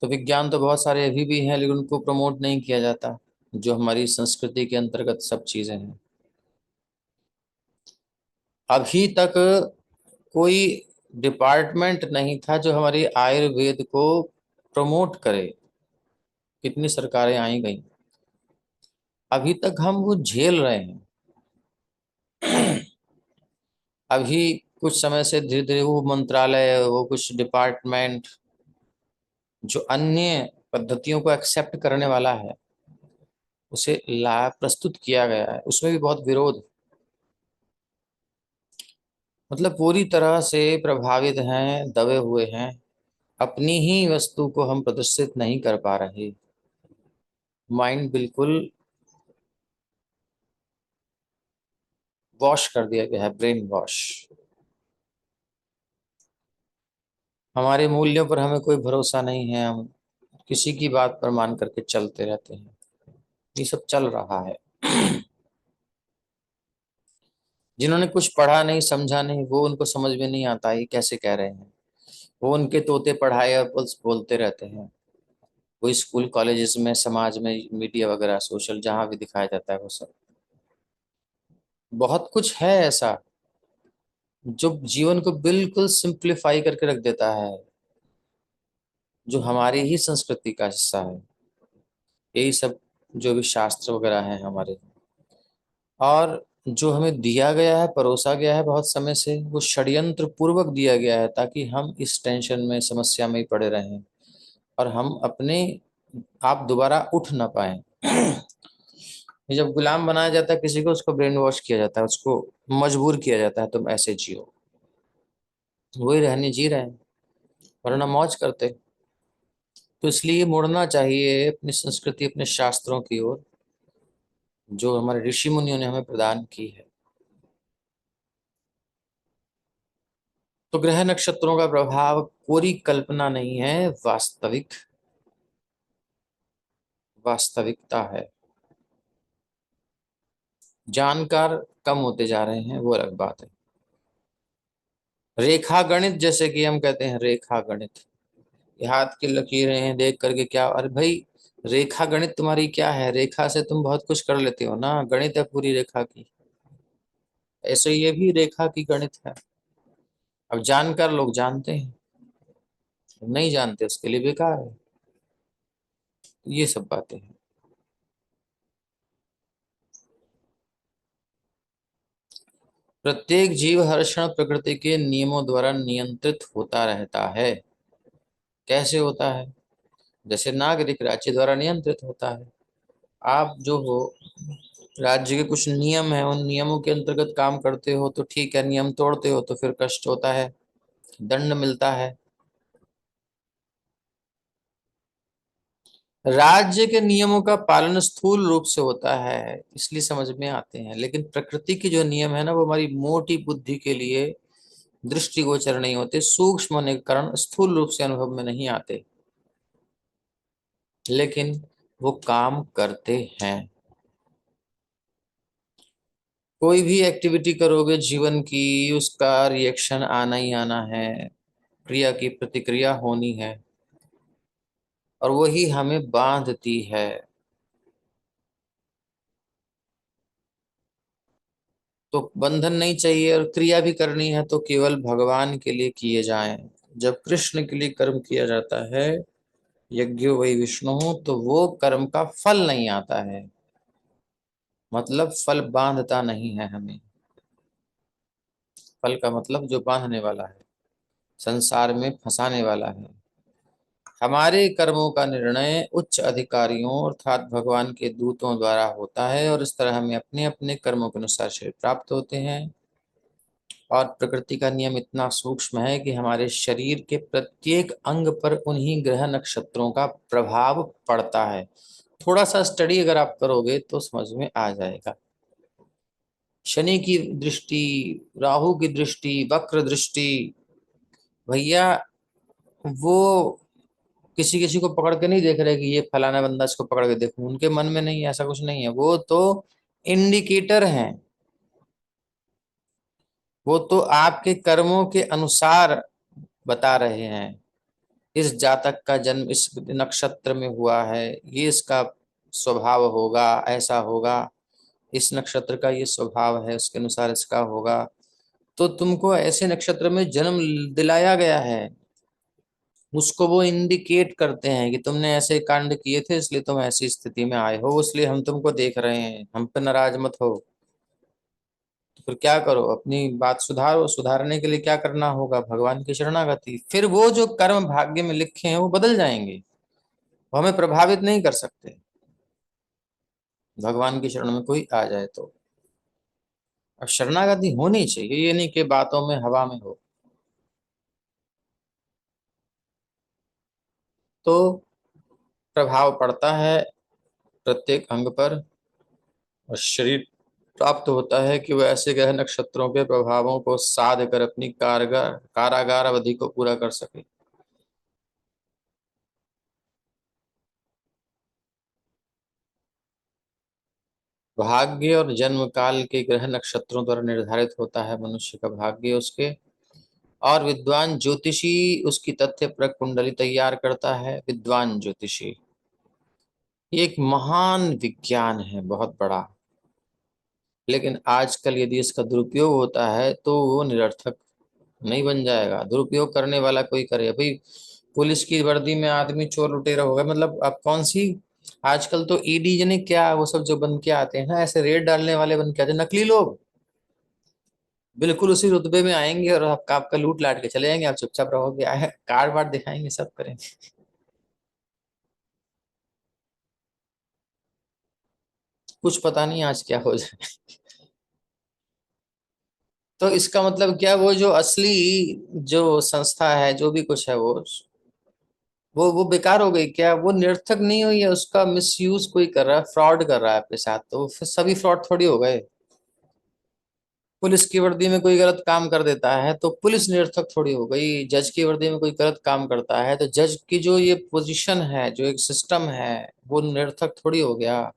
तो विज्ञान तो बहुत सारे अभी भी हैं, लेकिन उनको प्रमोट नहीं किया जाता, जो हमारी संस्कृति के अंतर्गत सब चीजें हैं। अभी तक कोई डिपार्टमेंट नहीं था जो हमारी आयुर्वेद को प्रमोट करे। कितनी सरकारें आई गई, अभी तक हम वो झेल रहे हैं। अभी कुछ समय से धीरे धीरे वो मंत्रालय, वो कुछ डिपार्टमेंट जो अन्य पद्धतियों को एक्सेप्ट करने वाला है, उसे ला प्रस्तुत किया गया है, उसमें भी बहुत विरोध, मतलब पूरी तरह से प्रभावित हैं, दबे हुए हैं। अपनी ही वस्तु को हम प्रदर्शित नहीं कर पा रहे। माइंड बिल्कुल वॉश कर दिया गया है, ब्रेन वॉश। हमारे मूल्यों पर हमें कोई भरोसा नहीं है, हम किसी की बात पर मान करके चलते रहते हैं। ये सब चल रहा है। जिन्होंने कुछ पढ़ा नहीं, समझा नहीं, वो उनको समझ में नहीं आता ये कैसे कह रहे हैं। वो उनके तोते पढ़ाए और बस बोलते रहते हैं। वो स्कूल कॉलेजेस में, समाज में, मीडिया वगैरह, सोशल, जहां भी दिखाया जाता है वो सब बहुत कुछ है ऐसा जो जीवन को बिल्कुल सिंप्लीफाई करके रख देता है, जो हमारी ही संस्कृति का हिस्सा है। यही सब जो भी शास्त्र वगैरह हैं हमारे, और जो हमें दिया गया है, परोसा गया है बहुत समय से, वो षड्यंत्र पूर्वक दिया गया है ताकि हम इस टेंशन में, समस्या में ही पड़े रहें और हम अपने आप दोबारा उठ ना पाए। ये जब गुलाम बनाया जाता है किसी को, उसको ब्रेन वॉश किया जाता है, उसको मजबूर किया जाता है तुम ऐसे जियो। वही रहने जी रहे हैं, वरना मौज करते। तो इसलिए मुड़ना चाहिए अपनी संस्कृति, अपने शास्त्रों की ओर, जो हमारे ऋषि मुनियों ने हमें प्रदान की है। तो ग्रह नक्षत्रों का प्रभाव कोरी कल्पना नहीं है, वास्तविकता है। जानकार कम होते जा रहे हैं, वो अलग बात है। रेखा गणित, जैसे कि हम कहते हैं रेखा गणित, ये हाथ की लकीरें हैं देख करके क्या, अरे भाई रेखा गणित तुम्हारी क्या है? रेखा से तुम बहुत कुछ कर लेते हो ना, गणित है पूरी रेखा की। ऐसे ये भी रेखा की गणित है। अब जानकार लोग जानते हैं, नहीं जानते उसके लिए बेकार है। ये सब बातें हैं। प्रत्येक जीव हर क्षण प्रकृति के नियमों द्वारा नियंत्रित होता रहता है। कैसे होता है? जैसे नागरिक राज्य द्वारा नियंत्रित होता है। आप जो हो, राज्य के कुछ नियम है, उन नियमों के अंतर्गत काम करते हो तो ठीक है, नियम तोड़ते हो तो फिर कष्ट होता है, दंड मिलता है। राज्य के नियमों का पालन स्थूल रूप से होता है, इसलिए समझ में आते हैं, लेकिन प्रकृति के जो नियम है ना, वो हमारी मोटी बुद्धि के लिए दृष्टिगोचर नहीं होते, सूक्ष्म होने के कारण स्थूल रूप से अनुभव में नहीं आते, लेकिन वो काम करते हैं। कोई भी एक्टिविटी करोगे जीवन की, उसका रिएक्शन आना ही आना है, क्रिया की प्रतिक्रिया होनी है, और वही हमें बांधती है। तो बंधन नहीं चाहिए, और क्रिया भी करनी है तो केवल भगवान के लिए किए जाएं। जब कृष्ण के लिए कर्म किया जाता है, यज्ञो वै विष्णु, तो वो कर्म का फल नहीं आता है, मतलब फल बांधता नहीं है हमें। फल का मतलब जो बांधने वाला है, संसार में फंसाने वाला है। हमारे कर्मों का निर्णय उच्च अधिकारियों अर्थात भगवान के दूतों द्वारा होता है, और इस तरह हमें अपने अपने कर्मों के अनुसार शरीर प्राप्त होते हैं। और प्रकृति का नियम इतना सूक्ष्म है कि हमारे शरीर के प्रत्येक अंग पर उन्हीं ग्रह नक्षत्रों का प्रभाव पड़ता है। थोड़ा सा स्टडी अगर आप करोगे तो समझ में आ जाएगा। शनि की दृष्टि, राहु की दृष्टि, वक्र दृष्टि, भैया वो किसी किसी को पकड़ के नहीं देख रहे कि ये फलाना बंदा, इसको पकड़ के देखूं, उनके मन में नहीं, ऐसा कुछ नहीं है। वो तो इंडिकेटर हैं, वो तो आपके कर्मों के अनुसार बता रहे हैं। इस जातक का जन्म इस नक्षत्र में हुआ है, ये इसका स्वभाव होगा, ऐसा होगा, इस नक्षत्र का ये स्वभाव है, उसके अनुसार इसका होगा। तो तुमको ऐसे नक्षत्र में जन्म दिलाया गया है, उसको वो इंडिकेट करते हैं कि तुमने ऐसे कांड किए थे इसलिए तुम ऐसी स्थिति में आए हो, इसलिए हम तुमको देख रहे हैं, हम पे नाराज मत हो। तो फिर क्या करो, अपनी बात सुधारो। सुधारने के लिए क्या करना होगा? भगवान की शरणागति। फिर वो जो कर्म भाग्य में लिखे हैं वो बदल जाएंगे, वो हमें प्रभावित नहीं कर सकते, भगवान की शरण में कोई आ जाए तो। अब शरणागति होनी चाहिए, ये नहीं कि बातों में हवा में हो। तो प्रभाव पड़ता है प्रत्येक अंग पर, और शरीर प्राप्त होता है कि वह ऐसे ग्रह नक्षत्रों के प्रभावों को साध कर अपनी कारगर कारागार अवधि को पूरा कर सके। भाग्य और जन्म काल के ग्रह नक्षत्रों द्वारा निर्धारित होता है मनुष्य का भाग्य उसके, और विद्वान ज्योतिषी उसकी तथ्य परक कुंडली तैयार करता है। विद्वान ज्योतिषी ये एक महान विज्ञान है, बहुत बड़ा। लेकिन आजकल यदि इसका दुरुपयोग होता है तो वो निरर्थक नहीं बन जाएगा। दुरुपयोग करने वाला कोई करे भाई, पुलिस की वर्दी में आदमी चोर लुटेरा होगा, मतलब अब कौन सी, आजकल तो ईडी ने क्या वो सब जो बन के आते हैं ना, ऐसे रेड डालने वाले बन के आते हैं नकली लोग, बिल्कुल उसी रुतबे में आएंगे और आपका आपका लूट लाट के चले जाएंगे, आप चुपचाप रहोगे, कार्ड वार्ड दिखाएंगे, सब करेंगे। कुछ पता नहीं आज क्या हो जाए। तो इसका मतलब क्या, वो जो असली जो संस्था है, जो भी कुछ है, वो बेकार हो गई क्या? वो निरर्थक नहीं हुई है, उसका मिसयूज कोई कर रहा है, फ्रॉड कर रहा है आपके साथ, तो फिर सभी फ्रॉड थोड़ी हो गए। पुलिस की वर्दी में कोई गलत काम कर देता है तो पुलिस निरर्थक थोड़ी हो गई। जज की वर्दी में कोई गलत काम करता है तो जज की जो ये पोजीशन है, जो एक सिस्टम है, वो निरर्थक थोड़ी हो गया।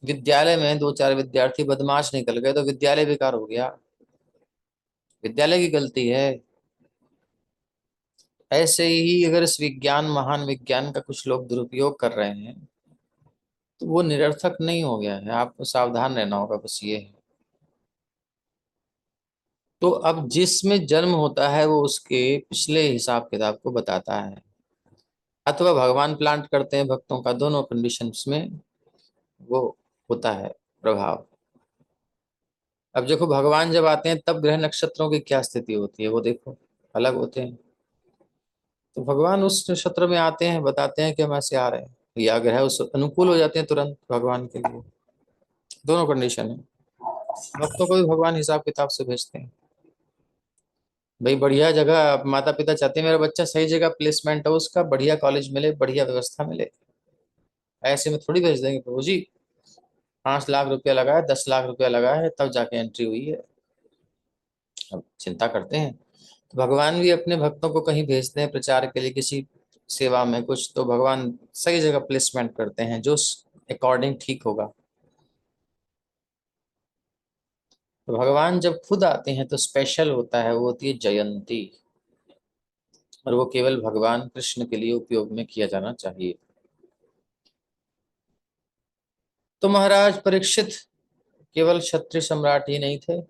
विद्यालय में दो चार विद्यार्थी बदमाश निकल गए तो विद्यालय बेकार हो गया, विद्यालय की गलती है। ऐसे ही अगर इस विज्ञान, महान विज्ञान का कुछ लोग दुरुपयोग कर रहे हैं तो वो निरर्थक नहीं हो गया है, आपको सावधान रहना होगा, बस ये है। तो अब जिसमें जन्म होता है वो उसके पिछले हिसाब किताब को बताता है, अथवा भगवान प्लांट करते हैं भक्तों का, दोनों कंडीशंस में वो होता है प्रभाव। अब देखो, भगवान जब आते हैं तब ग्रह नक्षत्रों की क्या स्थिति होती है वो देखो, अलग होते हैं। तो भगवान उस नक्षत्र में आते हैं, बताते हैं कि हम ऐसे आ रहे हैं, या ग्रह उस अनुकूल हो जाते हैं तुरंत भगवान के लिए, दोनों कंडीशन है। भक्तों को भी भगवान हिसाब किताब से भेजते हैं। भाई बढ़िया जगह, माता पिता चाहते हैं मेरा बच्चा सही जगह प्लेसमेंट हो, उसका बढ़िया कॉलेज मिले, बढ़िया व्यवस्था मिले, ऐसे में थोड़ी भेज देंगे प्रभु जी 5 लाख रुपया लगा है, 10 लाख रुपया लगा है, तब जाके एंट्री हुई है। अब चिंता करते हैं। तो भगवान भी अपने भक्तों को कहीं भेजते हैं प्रचार के लिए, किसी सेवा में कुछ, तो भगवान सही जगह प्लेसमेंट करते हैं जो अकॉर्डिंग ठीक होगा। तो भगवान जब खुद आते हैं तो स्पेशल होता है, वो होती है जयंती, और वो केवल भगवान कृष्ण के लिए उपयोग में किया जाना चाहिए। तो महाराज परीक्षित केवल क्षत्रिय सम्राट ही नहीं थे,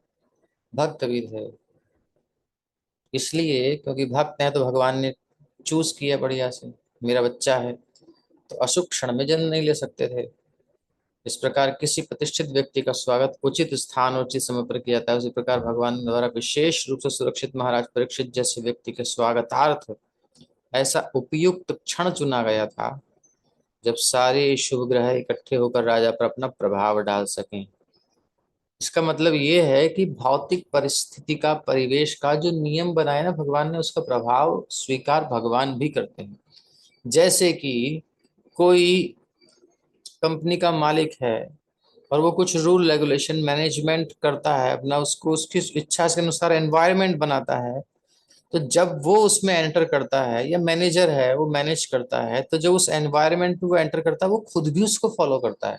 भक्त भी थे। इसलिए क्योंकि भक्त हैं तो भगवान ने चूज किया बढ़िया से, मेरा बच्चा है तो अशुभ क्षण में जन्म नहीं ले सकते थे। इस प्रकार किसी प्रतिष्ठित व्यक्ति का स्वागत उचित स्थान और उचित समय पर किया जाता है, उसी प्रकार भगवान द्वारा विशेष रूप से सुरक्षित महाराज परीक्षित जैसे व्यक्ति के स्वागतार्थ ऐसा उपयुक्त क्षण चुना गया था जब सारे शुभ ग्रह इकट्ठे होकर राजा पर अपना प्रभाव डाल सकें। इसका मतलब ये है कि भौतिक परिस्थिति का, परिवेश का जो नियम बनाया ना भगवान ने, उसका प्रभाव स्वीकार भगवान भी करते हैं। जैसे कि कोई कंपनी का मालिक है और वो कुछ रूल रेगुलेशन मैनेजमेंट करता है अपना, उसको उसकी इच्छा के अनुसार एनवायरनमेंट बनाता है, तो जब वो उसमें एंटर करता है, या मैनेजर है वो मैनेज करता है, तो जब उस एनवायरनमेंट में वो एंटर करता है वो खुद भी उसको फॉलो करता है।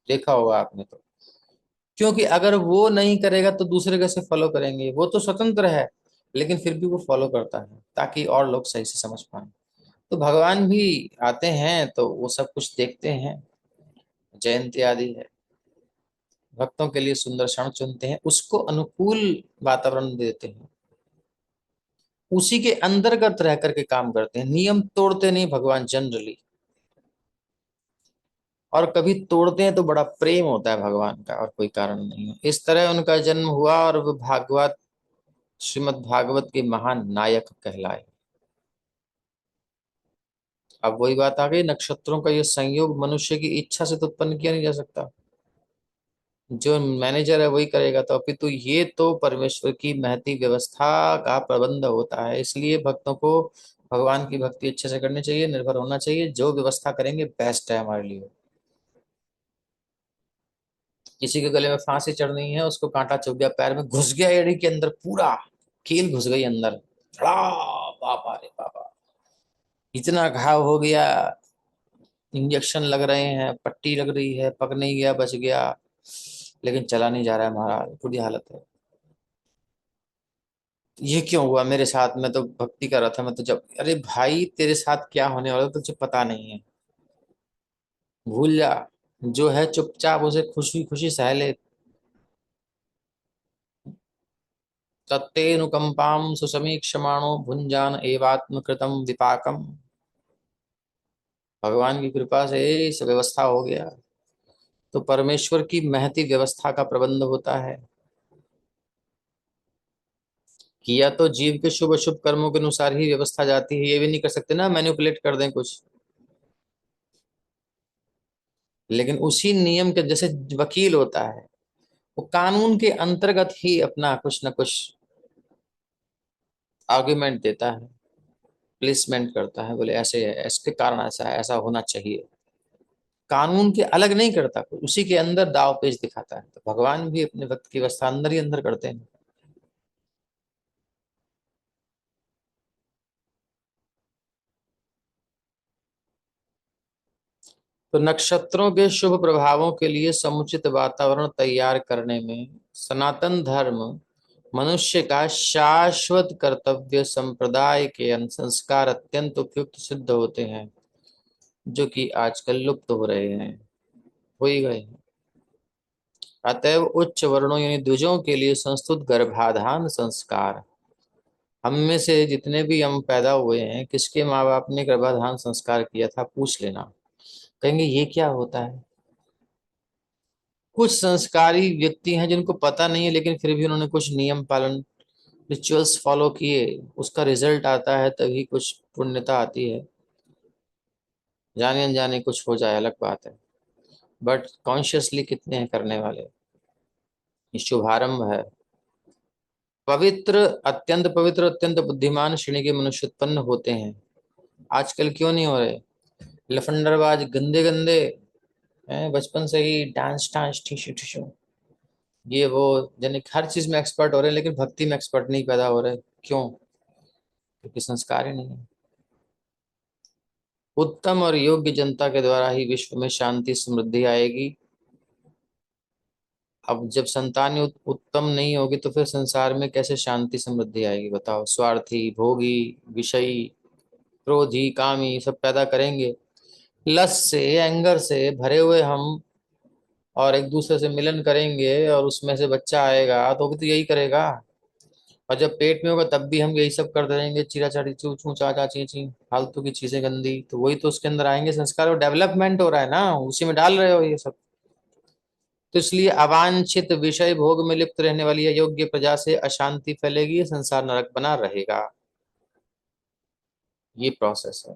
देखा होगा आपने तो, क्योंकि अगर वो नहीं करेगा तो दूसरे कैसे फॉलो करेंगे, वो तो स्वतंत्र है लेकिन फिर भी वो फॉलो करता है ताकि और लोग सही से समझ पाए। तो भगवान भी आते हैं तो वो सब कुछ देखते हैं, जयंती आदि है। भक्तों के लिए सुंदर क्षण चुनते हैं, उसको अनुकूल वातावरण देते हैं, उसी के अंतर्गत रह करके काम करते हैं, नियम तोड़ते नहीं भगवान जनरली। और कभी तोड़ते हैं तो बड़ा प्रेम होता है भगवान का, और कोई कारण नहीं है। इस तरह उनका जन्म हुआ और वो भागवत, श्रीमद् भागवत के महान नायक कहलाए। अब वही बात आ गई, नक्षत्रों का ये संयोग मनुष्य की इच्छा से तो उत्पन्न किया नहीं जा सकता, जो मैनेजर है वही करेगा। तो अपितु ये तो परमेश्वर की महती व्यवस्था का प्रबंध होता है। इसलिए भक्तों को भगवान की भक्ति अच्छे से करनी चाहिए, निर्भर होना चाहिए, जो व्यवस्था करेंगे बेस्ट है हमारे लिए। किसी के गले में फांसी चढ़नी है, उसको कांटा चुभ गया, पैर में घुस गया एड़ी के अंदर, पूरा कील घुस गई अंदर, बड़ा बाबा रे बाबा, इतना घाव हो गया, इंजेक्शन लग रहे हैं, पट्टी लग रही है, पक नहीं गया, बच गया, लेकिन चला नहीं जा रहा है महाराज, बुरी हालत है। ये क्यों हुआ मेरे साथ? मैं तो भक्ति कर रहा था, मैं तो जब, अरे भाई तेरे साथ क्या होने वाला तुझे पता नहीं है, भूल जा। जो है चुपचाप उसे खुशी खुशी सह ले। तत्तेऽनुकंपां सुसमीक्षमाणो भुंजान एवात्म कृतम विपाकम। भगवान की कृपा से इस व्यवस्था हो गया। तो परमेश्वर की महती व्यवस्था का प्रबंध होता है, किया तो जीव के शुभ अशुभ कर्मों के अनुसार ही व्यवस्था जाती है। ये भी नहीं कर सकते ना मैनिपुलेट कर दें कुछ, लेकिन उसी नियम के जैसे वकील होता है, वो कानून के अंतर्गत ही अपना कुछ ना कुछ आर्ग्यूमेंट देता है, प्लेसमेंट करता है, बोले ऐसे है, इसके कारण ऐसा है, ऐसा होना चाहिए। कानून के अलग नहीं करता कोई, उसी के अंदर दाव पेच दिखाता है। तो भगवान भी अपने भक्त की अवस्था अंदर ही अंदर करते हैं। तो नक्षत्रों के शुभ प्रभावों के लिए समुचित वातावरण तैयार करने में सनातन धर्म मनुष्य का शाश्वत कर्तव्य, संप्रदाय के संस्कार अत्यंत उपयुक्त सिद्ध होते हैं, जो कि आजकल लुप्त हो रहे हैं, हो ही गए हैं। अतएव उच्च वर्णों यानी द्विजों के लिए संस्तुत गर्भाधान संस्कार, हम में से जितने भी हम पैदा हुए हैं, किसके माँ बाप ने गर्भाधान संस्कार किया था पूछ लेना, कहेंगे ये क्या होता है। कुछ संस्कारी व्यक्ति हैं जिनको पता नहीं है, लेकिन फिर भी उन्होंने कुछ नियम पालन, रिचुअल्स फॉलो किए, उसका रिजल्ट आता है, तभी कुछ पुण्यता आती है। जाने अनजाने कुछ हो जाए अलग बात है, बट कॉन्शियसली कितने हैं करने वाले। ये शुभारंभ है। पवित्र, अत्यंत पवित्र, अत्यंत बुद्धिमान श्रेणी के मनुष्य उत्पन्न होते हैं। आजकल क्यों नहीं हो रहे? लफंडरबाज गंदे गंदे हैं, बचपन से ही डांस डांस टिशू टिशू, ये वो, यानी हर चीज में एक्सपर्ट हो रहे हैं, लेकिन भक्ति में एक्सपर्ट नहीं पैदा हो रहे। क्यों? क्योंकि संस्कार ही नहीं है। उत्तम और योग्य जनता के द्वारा ही विश्व में शांति समृद्धि आएगी। अब जब संतान ही उत्तम नहीं होगी तो फिर संसार में कैसे शांति समृद्धि आएगी बताओ? स्वार्थी, भोगी, विषयी, क्रोधी, कामी सब पैदा करेंगे। लस से, एंगर से भरे हुए हम, और एक दूसरे से मिलन करेंगे और उसमें से बच्चा आएगा तो भी तो यही करेगा। और जब पेट में होगा तब भी हम यही सब कर देंगे, चीरा चाटी, चू चू चा चा ची ची, फालतू की चीजें गंदी, तो वही तो उसके अंदर आएंगे संस्कार, और डेवलपमेंट हो रहा है ना, उसी में डाल रहे हो ये सब। तो इसलिए अवांछित विषय भोग में लिप्त रहने वाली अयोग्य प्रजा से अशांति फैलेगी, संसार नरक बना रहेगा। ये प्रोसेस है।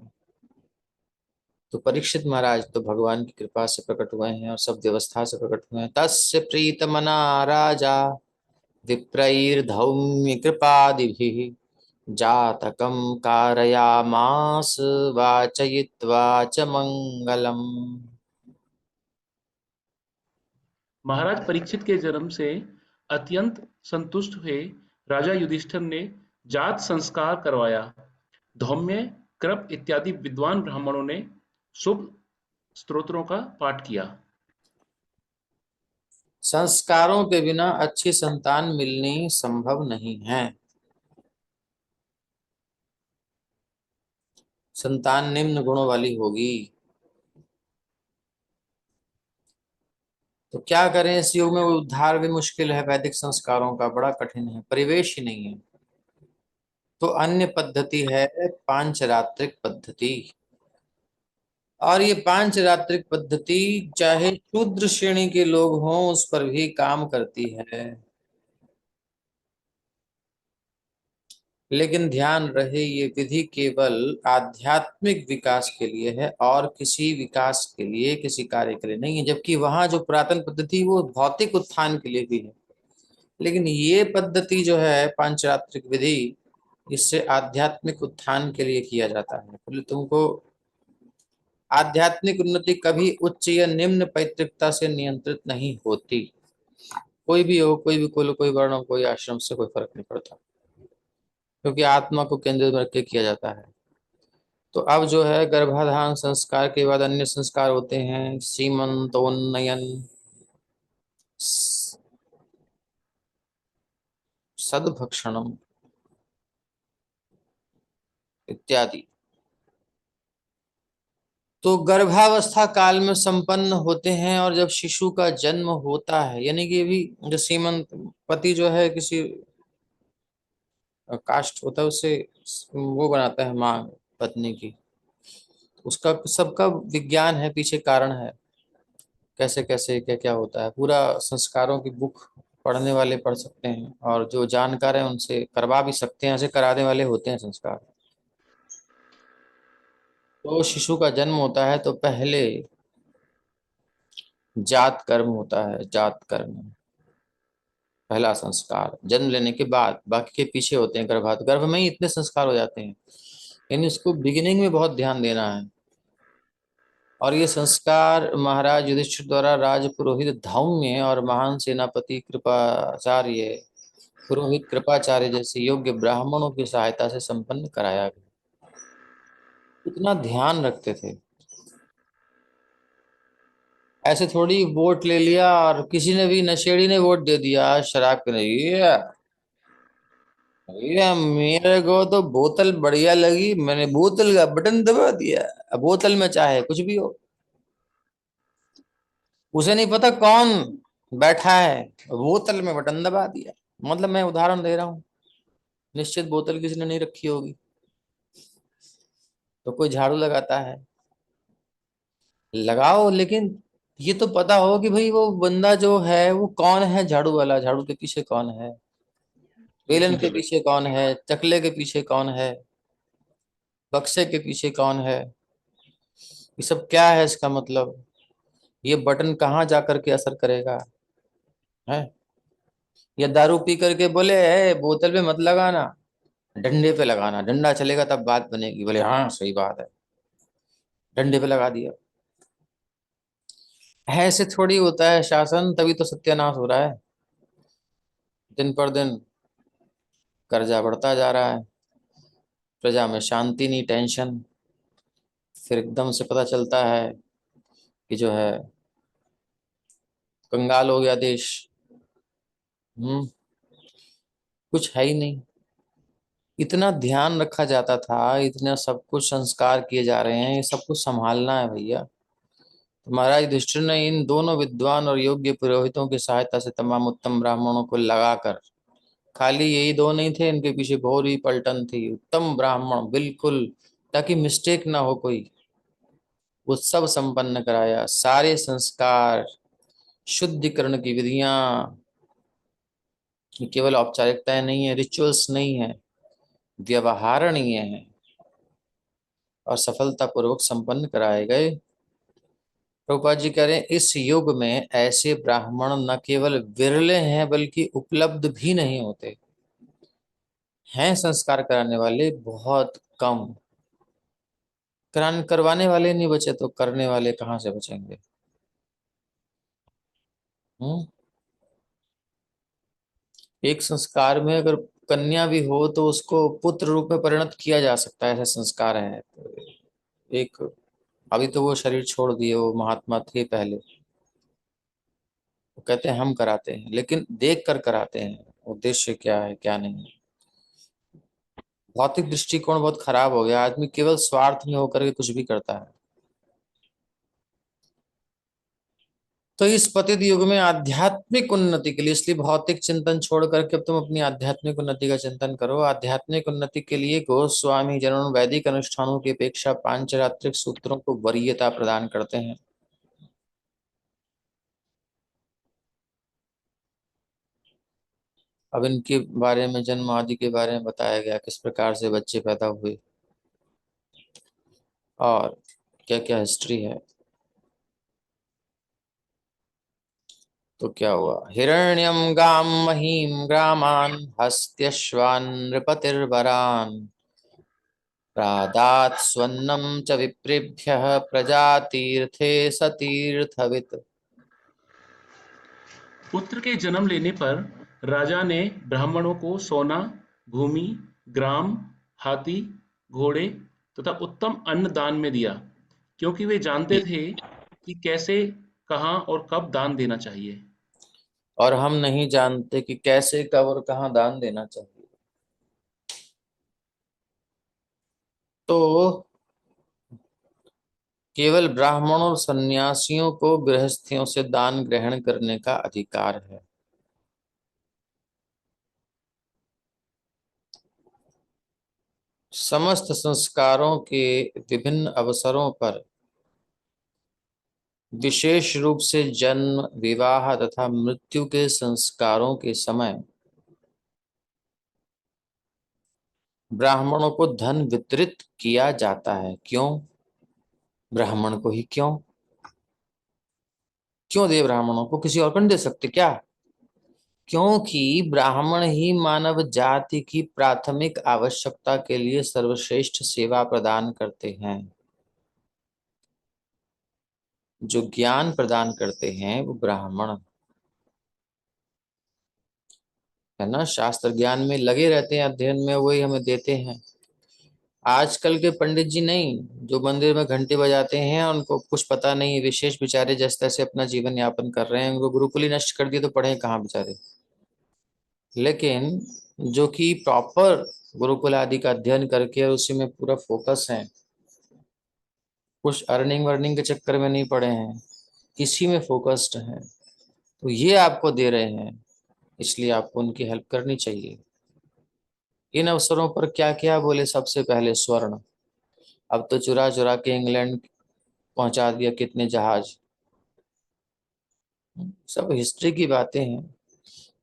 तो परीक्षित महाराज तो भगवान की कृपा से प्रकट हुए हैं और सब व्यवस्था से प्रकट हुए हैं। तस्य प्रीतमना राजा विप्रैर्धौम्य कृपादिभिः जातकं कारयामास वाचयित्वा च मंगलम। महाराज परीक्षित के जन्म से अत्यंत संतुष्ट हुए राजा युधिष्ठिर ने जात संस्कार करवाया। धौम्य, कृप इत्यादि विद्वान ब्राह्मणों ने शुभ स्तोत्रों का पाठ किया। संस्कारों के बिना अच्छी संतान मिलनी संभव नहीं है। संतान निम्न गुणों वाली होगी। तो क्या करें इस युग में, उद्धार भी मुश्किल है, वैदिक संस्कारों का बड़ा कठिन है, परिवेश ही नहीं है। तो अन्य पद्धति है पांचरात्रिक पद्धति। और ये पांचरात्रिक पद्धति चाहे शूद्र श्रेणी के लोग हों उस पर भी काम करती है। लेकिन ध्यान रहे ये विधि केवल आध्यात्मिक विकास के लिए है और किसी विकास के लिए, किसी कार्य के लिए नहीं है। जबकि वहां जो पुरातन पद्धति वो भौतिक उत्थान के लिए भी है, लेकिन ये पद्धति जो है पांचरात्रिक विधि, इससे आध्यात्मिक उत्थान के लिए किया जाता है। बोले तुमको आध्यात्मिक उन्नति कभी उच्च या निम्न पैतृकता से नियंत्रित नहीं होती। कोई भी हो, कोई भी कुल, कोई वर्ण हो, कोई आश्रम, से कोई फर्क नहीं पड़ता, क्योंकि आत्मा को केंद्रित रख के किया जाता है। तो अब जो है गर्भाधान संस्कार के बाद अन्य संस्कार होते हैं, सीमंतोन्नयन, सदभक्षणम इत्यादि। तो गर्भावस्था काल में संपन्न होते हैं, और जब शिशु का जन्म होता है, यानी कि भी जो सीमंत पति जो है किसी कास्ट होता है, उससे वो बनाता है माँ पत्नी की, उसका सबका विज्ञान है, पीछे कारण है, कैसे कैसे क्या क्या होता है, पूरा संस्कारों की बुक पढ़ने वाले पढ़ सकते हैं, और जो जानकार है उनसे करवा भी सकते हैं, ऐसे कराने वाले होते हैं संस्कार। तो शिशु का जन्म होता है तो पहले जात कर्म होता है, जात कर्म पहला संस्कार। जन्म लेने के बाद बाकी के पीछे होते हैं, गर्भ में ही इतने संस्कार हो जाते हैं, यानी उसको बिगिनिंग में बहुत ध्यान देना है। और ये संस्कार महाराज युधिष्ठिर द्वारा राज पुरोहित धौम्य और महान सेनापति कृपाचार्य पुरोहित कृपाचार्य जैसे योग्य ब्राह्मणों की सहायता से संपन्न कराया गया। इतना ध्यान रखते थे, ऐसे थोड़ी वोट ले लिया और किसी ने भी नशेड़ी ने वोट दे दिया शराब के लिए, ये मेरे को तो बोतल बढ़िया लगी, मैंने बोतल का बटन दबा दिया। अब बोतल में चाहे कुछ भी हो, उसे नहीं पता कौन बैठा है, बोतल में बटन दबा दिया। मतलब मैं उदाहरण दे रहा हूँ, निश्चित बोतल किसी ने नहीं रखी होगी, तो कोई झाड़ू लगाता है, लगाओ, लेकिन ये तो पता हो कि भाई वो बंदा जो है वो कौन है, झाड़ू वाला, झाड़ू के पीछे कौन है, बेलन के पीछे कौन है, चकले के पीछे कौन है, बक्से के पीछे कौन है, ये सब क्या है, इसका मतलब ये बटन कहाँ जा करके असर करेगा है। या दारू पी करके बोले है बोतल पे मत लगाना, डंडे पे लगाना, डंडा चलेगा तब बात बनेगी, बोले हाँ सही बात है, डंडे पे लगा दिया। ऐसे थोड़ी होता है शासन, तभी तो सत्यानाश हो रहा है, दिन पर दिन कर्जा बढ़ता जा रहा है, प्रजा में शांति नहीं, टेंशन। फिर एकदम से पता चलता है कि जो है कंगाल हो गया देश। हम्म, कुछ है ही नहीं। इतना ध्यान रखा जाता था, इतना सब कुछ संस्कार किए जा रहे हैं, ये सब कुछ संभालना है भैया। तो महाराज युधिष्ठिर ने इन दोनों विद्वान और योग्य पुरोहितों की सहायता से तमाम उत्तम ब्राह्मणों को लगाकर, खाली यही दो नहीं थे, इनके पीछे भौरी पलटन थी, उत्तम ब्राह्मण बिल्कुल, ताकि मिस्टेक ना हो कोई, वो सब संपन्न कराया। सारे संस्कार, शुद्धिकरण की विधियां, ये केवल औपचारिकताएं नहीं है, रिचुअल्स नहीं है, व्यवहारणीय है, और सफलतापूर्वक संपन्न कराए गए। प्रभुपाद जी कह रहे हैं इस युग में ऐसे ब्राह्मण न केवल विरले हैं बल्कि उपलब्ध भी नहीं होते हैं। संस्कार कराने वाले बहुत कम, करवाने वाले नहीं बचे तो करने वाले कहाँ से बचेंगे। हम्म, एक संस्कार में अगर कन्या भी हो तो उसको पुत्र रूप में परिणत किया जा सकता है, ऐसे संस्कार है। तो एक, अभी तो वो शरीर छोड़ दिए, वो महात्मा थे पहले, वो कहते हैं हम कराते हैं, लेकिन देख कर कराते हैं, उद्देश्य क्या है क्या नहीं। भौतिक दृष्टिकोण बहुत खराब हो गया, आदमी केवल स्वार्थ में होकर के कुछ भी करता है। तो इस पतित युग में आध्यात्मिक उन्नति के लिए, इसलिए भौतिक चिंतन छोड़ करके अब तुम अपनी आध्यात्मिक उन्नति का चिंतन करो। आध्यात्मिक उन्नति के लिए गोस्वामी जनों वैदिक अनुष्ठानों की अपेक्षा पांचरात्रिक सूत्रों को वरीयता प्रदान करते हैं। अब इनके बारे में, जन्म आदि के बारे में बताया गया, किस प्रकार से बच्चे पैदा हुए और क्या क्या हिस्ट्री है। तो क्या हुआ, हिरण्यम गाम महीम ग्रामान हस्त्यश्वान नृपतिर्वरान प्रादात् स्वन्नम च विप्रेभ्यः प्रजातीर्थे सतीर्थवित्। पुत्र के जन्म लेने पर राजा ने ब्राह्मणों को सोना, भूमि, ग्राम, हाथी, घोड़े तथा उत्तम अन्न दान में दिया, क्योंकि वे जानते थे कि कैसे, कहाँ और कब दान देना चाहिए। और हम नहीं जानते कि कैसे, कब और कहाँ दान देना चाहिए। तो केवल ब्राह्मणों और सन्यासियों को गृहस्थियों से दान ग्रहण करने का अधिकार है। समस्त संस्कारों के विभिन्न अवसरों पर, विशेष रूप से जन्म, विवाह तथा मृत्यु के संस्कारों के समय ब्राह्मणों को धन वितरित किया जाता है। क्यों? ब्राह्मण को ही क्यों? क्यों दे ब्राह्मणों को, किसी और को नहीं दे सकते क्या? क्योंकि ब्राह्मण ही मानव जाति की प्राथमिक आवश्यकता के लिए सर्वश्रेष्ठ सेवा प्रदान करते हैं। जो ज्ञान प्रदान करते हैं वो ब्राह्मण है ना, शास्त्र ज्ञान में लगे रहते हैं, अध्ययन में, वही हमें देते हैं। आजकल के पंडित जी नहीं, जो मंदिर में घंटी बजाते हैं, उनको कुछ पता नहीं है, विशेष बेचारे जैसे तैसे अपना जीवन यापन कर रहे हैं, उनको गुरुकुल ही नष्ट कर दिए तो पढ़े कहाँ बेचारे। लेकिन जो कि प्रॉपर गुरुकुल आदि का अध्ययन करके उसी में पूरा फोकस है, कुछ अर्निंग वर्निंग के चक्कर में नहीं पड़े हैं, इसी में फोकस्ड हैं, तो ये आपको दे रहे हैं, इसलिए आपको उनकी हेल्प करनी चाहिए। इन अवसरों पर क्या क्या बोले, सबसे पहले स्वर्ण। अब तो चुरा चुरा के इंग्लैंड पहुंचा दिया कितने जहाज। सब हिस्ट्री की बातें हैं।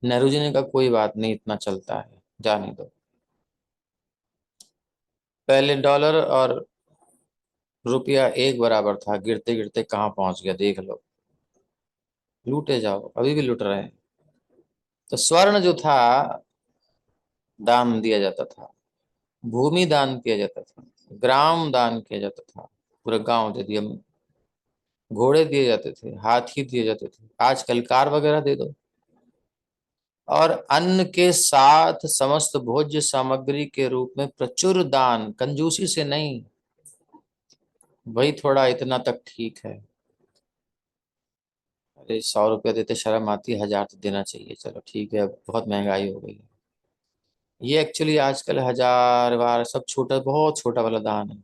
नेहरू जी ने कहा कोई बात नहीं, इतना चलता है, जाने दो। पहले डॉलर और रुपया एक बराबर था, गिरते गिरते कहाँ पहुंच गया देख लो। लूटे जाओ, अभी भी लूट रहे हैं। तो स्वर्ण जो था दान दिया जाता था, भूमि दान किया जाता था, ग्राम दान किया जाता था, पूरा गांव दे दिया, घोड़े दिए जाते थे, हाथी दिए जाते थे, आजकल कार वगैरह दे दो। और अन्न के साथ समस्त भोज्य सामग्री के रूप में प्रचुर दान, कंजूसी से नहीं, वही थोड़ा इतना तक ठीक है। अरे 100 रुपया देते शर्म आती है, 1000 तो देना चाहिए, चलो ठीक है, अब बहुत महंगाई हो गई है। ये एक्चुअली आजकल 1000 बार सब छोटा, बहुत छोटा वाला दान है,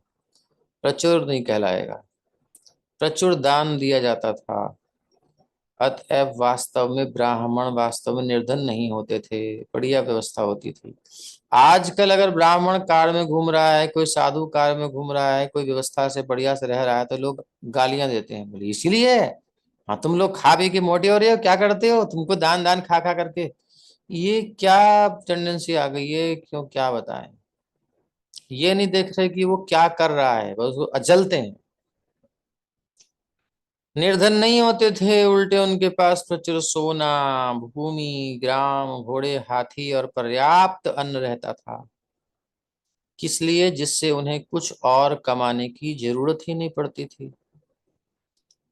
प्रचुर नहीं कहलाएगा। प्रचुर दान दिया जाता था। अतएव वास्तव में ब्राह्मण वास्तव में निर्धन नहीं होते थे, बढ़िया व्यवस्था होती थी। आजकल अगर ब्राह्मण कार में घूम रहा है, कोई साधु कार में घूम रहा है, कोई व्यवस्था से बढ़िया से रह रहा है, तो लोग गालियां देते हैं, बोले इसीलिए, हाँ तुम लोग खा पी के मोटे हो रहे हो, क्या करते हो, तुमको दान दान खा खा करके ये क्या टेंडेंसी आ गई है, क्यों, क्या बताएं। ये नहीं देख रहे कि वो क्या कर रहा है, बस वो जलते हैं। निर्धन नहीं होते थे, उल्टे उनके पास प्रचुर सोना, भूमि, ग्राम, घोड़े, हाथी और पर्याप्त अन्न रहता था। किस लिए? जिससे उन्हें कुछ और कमाने की जरूरत ही नहीं पड़ती थी।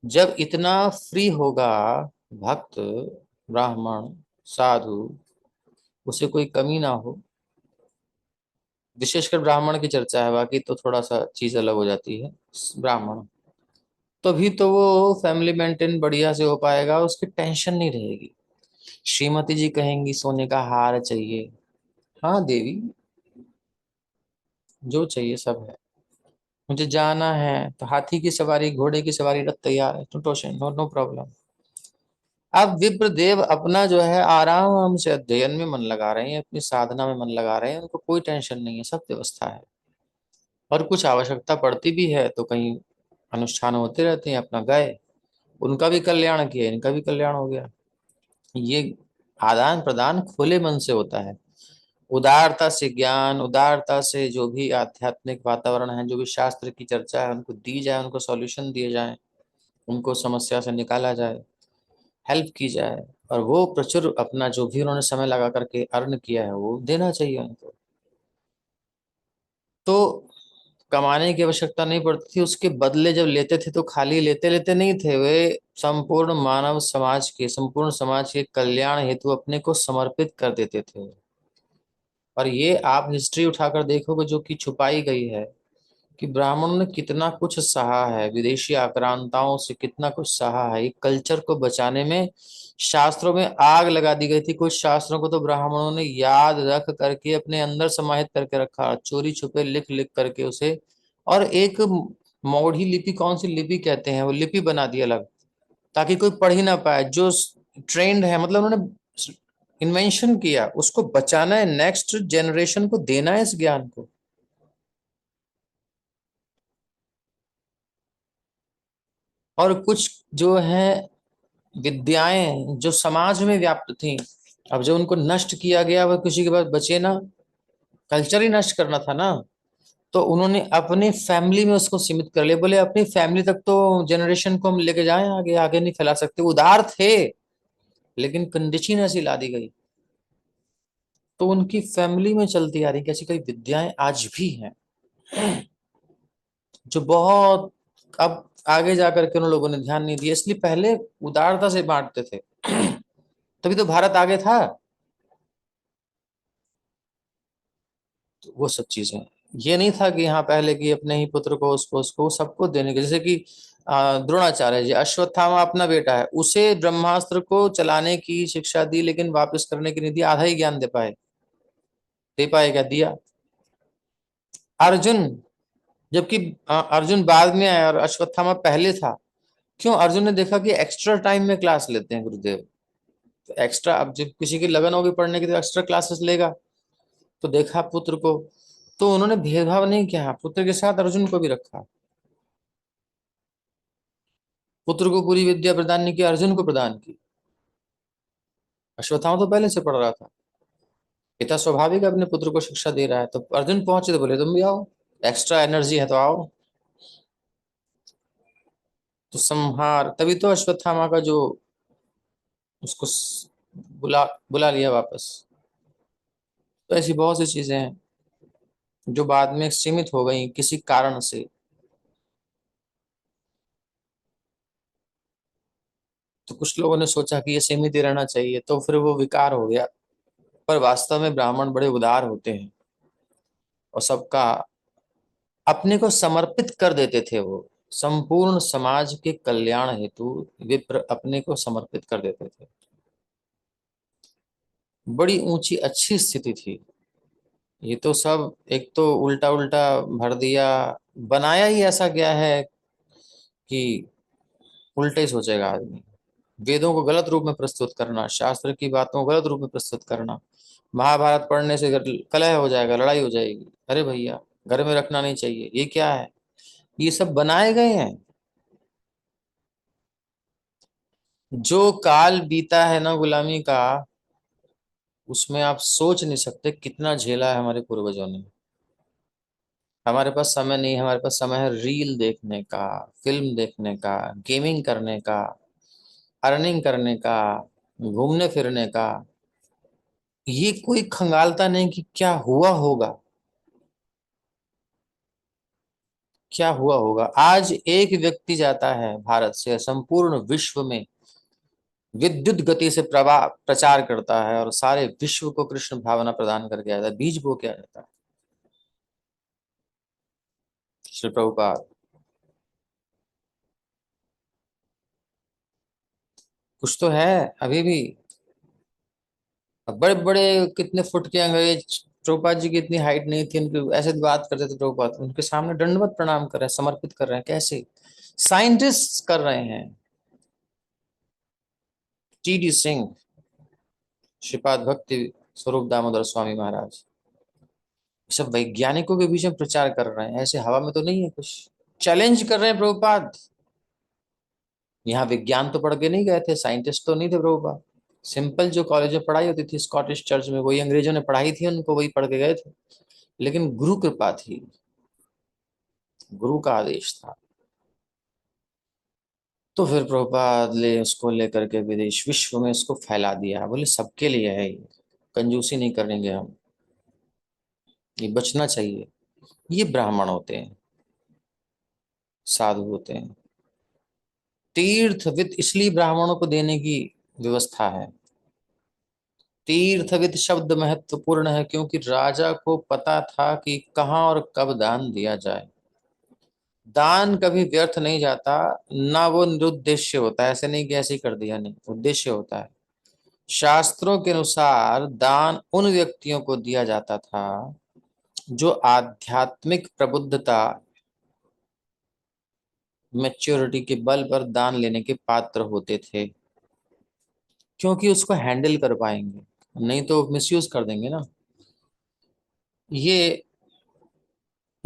जब इतना फ्री होगा भक्त, ब्राह्मण, साधु, उसे कोई कमी ना हो, विशेषकर ब्राह्मण की चर्चा है, बाकी तो थोड़ा सा चीज अलग हो जाती है। ब्राह्मण तभी तो वो फैमिली मेंटेन बढ़िया से हो पाएगा, उसकी टेंशन नहीं रहेगी। श्रीमती जी कहेंगी सोने का हार चाहिए, हाँ देवी, जो चाहिए सब है। मुझे जाना है तो हाथी की सवारी, घोड़े की सवारी रथ तैयार है, no tension, no no problem. अब विप्रदेव अपना जो है आराम से अध्ययन में मन लगा रहे हैं, अपनी साधना में मन लगा रहे हैं, उनको कोई टेंशन नहीं है, सब व्यवस्था है। और कुछ आवश्यकता पड़ती भी है तो कहीं अनुष्ठान होते रहते हैं, अपना गए, उनका भी कल्याण किया, इनका भी कल्याण हो गया। ये आदान प्रदान खुले मन से होता है, उदारता से ज्ञान, उदारता से जो भी आध्यात्मिक वातावरण है, जो भी शास्त्र की चर्चा है, उनको दी जाए, उनको सॉल्यूशन दिए जाए, उनको समस्या से निकाला जाए, हेल्प की जाए, और वो प्रचुर अपना जो भी उन्होंने समय लगा करके अर्न किया है वो देना चाहिए उनको। तो कमाने की आवश्यकता नहीं पड़ती थी, उसके बदले जब लेते थे तो खाली लेते लेते नहीं थे, वे संपूर्ण मानव समाज के, संपूर्ण समाज के कल्याण हेतु अपने को समर्पित कर देते थे। और ये आप हिस्ट्री उठाकर देखोगे जो कि छुपाई गई है, कि ब्राह्मणों ने कितना कुछ सहा है, विदेशी आक्रांताओं से कितना कुछ सहा है, एक कल्चर को बचाने में शास्त्रों में आग लगा दी गई थी। कुछ शास्त्रों को तो ब्राह्मणों ने याद रख करके अपने अंदर समाहित करके रखा, चोरी छुपे लिख लिख करके उसे, और एक मौढ़ी लिपि, कौन सी लिपि कहते हैं, वो लिपि बना दी अलग, ताकि कोई पढ़ ही ना पाए। जो ट्रेंड है, मतलब उन्होंने इन्वेंशन किया, उसको बचाना है, नेक्स्ट जनरेशन को देना है इस ज्ञान को। और कुछ जो है विद्याएं जो समाज में व्याप्त थी, अब जब उनको नष्ट किया गया, वह किसी के पास बचे ना, कल्चर ही नष्ट करना था ना, तो उन्होंने अपनी फैमिली में उसको सीमित कर लिया। बोले अपनी फैमिली तक तो जनरेशन को हम लेके जाएं, आगे आगे नहीं फैला सकते। उदार थे, लेकिन कंडीशन ऐसी ला दी गई, तो उनकी फैमिली में चलती आ रही कैसी कई विद्याएं आज भी हैं, जो बहुत अब आगे जाकर के उन लोगों ने ध्यान नहीं दिया, इसलिए पहले उदारता से बांटते थे। तभी तो भारत आगे था। तो वो सब चीजें, ये नहीं था कि हाँ पहले की अपने ही पुत्र को, उसको सबको देने के, जैसे कि द्रोणाचार्य जी, अश्वत्थामा अपना बेटा है, उसे ब्रह्मास्त्र को चलाने की शिक्षा दी, लेकिन वापस करने की नहीं दी, आधा ही ज्ञान दे पाए क्या, दिया। अर्जुन, जबकि अर्जुन बाद में आया और अश्वत्थामा पहले था, क्यों? अर्जुन ने देखा कि एक्स्ट्रा टाइम में क्लास लेते हैं गुरुदेव, तो एक्स्ट्रा, अब जब किसी की लगन होगी पढ़ने की तो एक्स्ट्रा क्लासेस लेगा, तो देखा पुत्र को, तो उन्होंने भेदभाव नहीं किया, पुत्र के साथ अर्जुन को भी रखा। पुत्र को पूरी विद्या प्रदान नहीं की, अर्जुन को प्रदान की। अश्वत्थामा तो पहले से पढ़ रहा था, पिता स्वाभाविक अपने पुत्र को शिक्षा दे रहा है, तो अर्जुन पहुंचे तो बोले तुम भी आओ, एक्स्ट्रा एनर्जी है तो आओ। तो संहार, तभी तो अश्वत्थामा का जो उसको बुला बुला लिया वापस। तो ऐसी बहुत सी चीजें हैं जो बाद में सीमित हो गई किसी कारण से। तो कुछ लोगों ने सोचा कि ये सीमित ही रहना चाहिए, तो फिर वो विकार हो गया। पर वास्तव में ब्राह्मण बड़े उदार होते हैं, और सबका अपने को समर्पित कर देते थे वो, संपूर्ण समाज के कल्याण हेतु विप्र अपने को समर्पित कर देते थे। बड़ी ऊंची अच्छी स्थिति थी। ये तो सब एक तो उल्टा उल्टा भर दिया, बनाया ही ऐसा गया है कि उल्टे ही सोचेगा आदमी। वेदों को गलत रूप में प्रस्तुत करना, शास्त्र की बातों को गलत रूप में प्रस्तुत करना, महाभारत पढ़ने से कलह हो जाएगा, लड़ाई हो जाएगी, अरे भैया घर में रखना नहीं चाहिए, ये क्या है? ये सब बनाए गए हैं। जो काल बीता है ना गुलामी का, उसमें आप सोच नहीं सकते कितना झेला है हमारे पूर्वजों ने। हमारे पास समय नहीं है, हमारे पास समय है रील देखने का, फिल्म देखने का, गेमिंग करने का, अर्निंग करने का, घूमने फिरने का। ये कोई खंगालता नहीं कि क्या हुआ होगा, क्या हुआ होगा। आज एक व्यक्ति जाता है भारत से, संपूर्ण विश्व में विद्युत गति से प्रवाह प्रचार करता है, और सारे विश्व को कृष्ण भावना प्रदान करके आता है, बीज बो के आ जाता है। श्री प्रभुपाद कुछ तो है अभी भी। बड़े बड़े कितने फुट के अंग्रेज, प्रभुपाद जी की इतनी हाइट नहीं थी, उनकी ऐसे बात करते थे प्रभुपाद, उनके सामने दंडवत प्रणाम कर रहे हैं, समर्पित कर रहे हैं, कैसे साइंटिस्ट कर रहे हैं। टी.डी. सिंह, श्रीपाद भक्ति स्वरूप दामोदर स्वामी महाराज, सब वैज्ञानिकों के बीच में प्रचार कर रहे हैं। ऐसे हवा में तो नहीं है, कुछ चैलेंज कर रहे हैं प्रभुपाद। यहाँ विज्ञान तो पढ़ के नहीं गए थे, साइंटिस्ट तो नहीं थे प्रभुपाद। सिंपल जो कॉलेज में पढ़ाई होती थी स्कॉटिश चर्च में, वही अंग्रेजों ने पढ़ाई थी उनको, वही पढ़ के गए थे। लेकिन गुरु कृपा थी, गुरु का आदेश था। तो फिर प्रभुपाद ले उसको लेकर के विदेश विश्व में इसको फैला दिया। बोले सबके लिए है ये, कंजूसी नहीं करेंगे हम, ये बचना चाहिए। ये ब्राह्मण होते हैं, साधु होते हैं। तीर्थविद इसलिए ब्राह्मणों को देने की व्यवस्था है। तीर्थविद शब्द महत्वपूर्ण है क्योंकि राजा को पता था कि कहाँ और कब दान दिया जाए। दान कभी व्यर्थ नहीं जाता, ना वो निरुद्देश्य होता है। ऐसे नहीं कि ऐसे ही कर दिया, नहीं, उद्देश्य होता है। शास्त्रों के अनुसार दान उन व्यक्तियों को दिया जाता था जो आध्यात्मिक प्रबुद्धता, मैच्योरिटी के बल पर दान लेने के पात्र होते थे, क्योंकि उसको हैंडल कर पाएंगे, नहीं तो मिसयूज कर देंगे ना। ये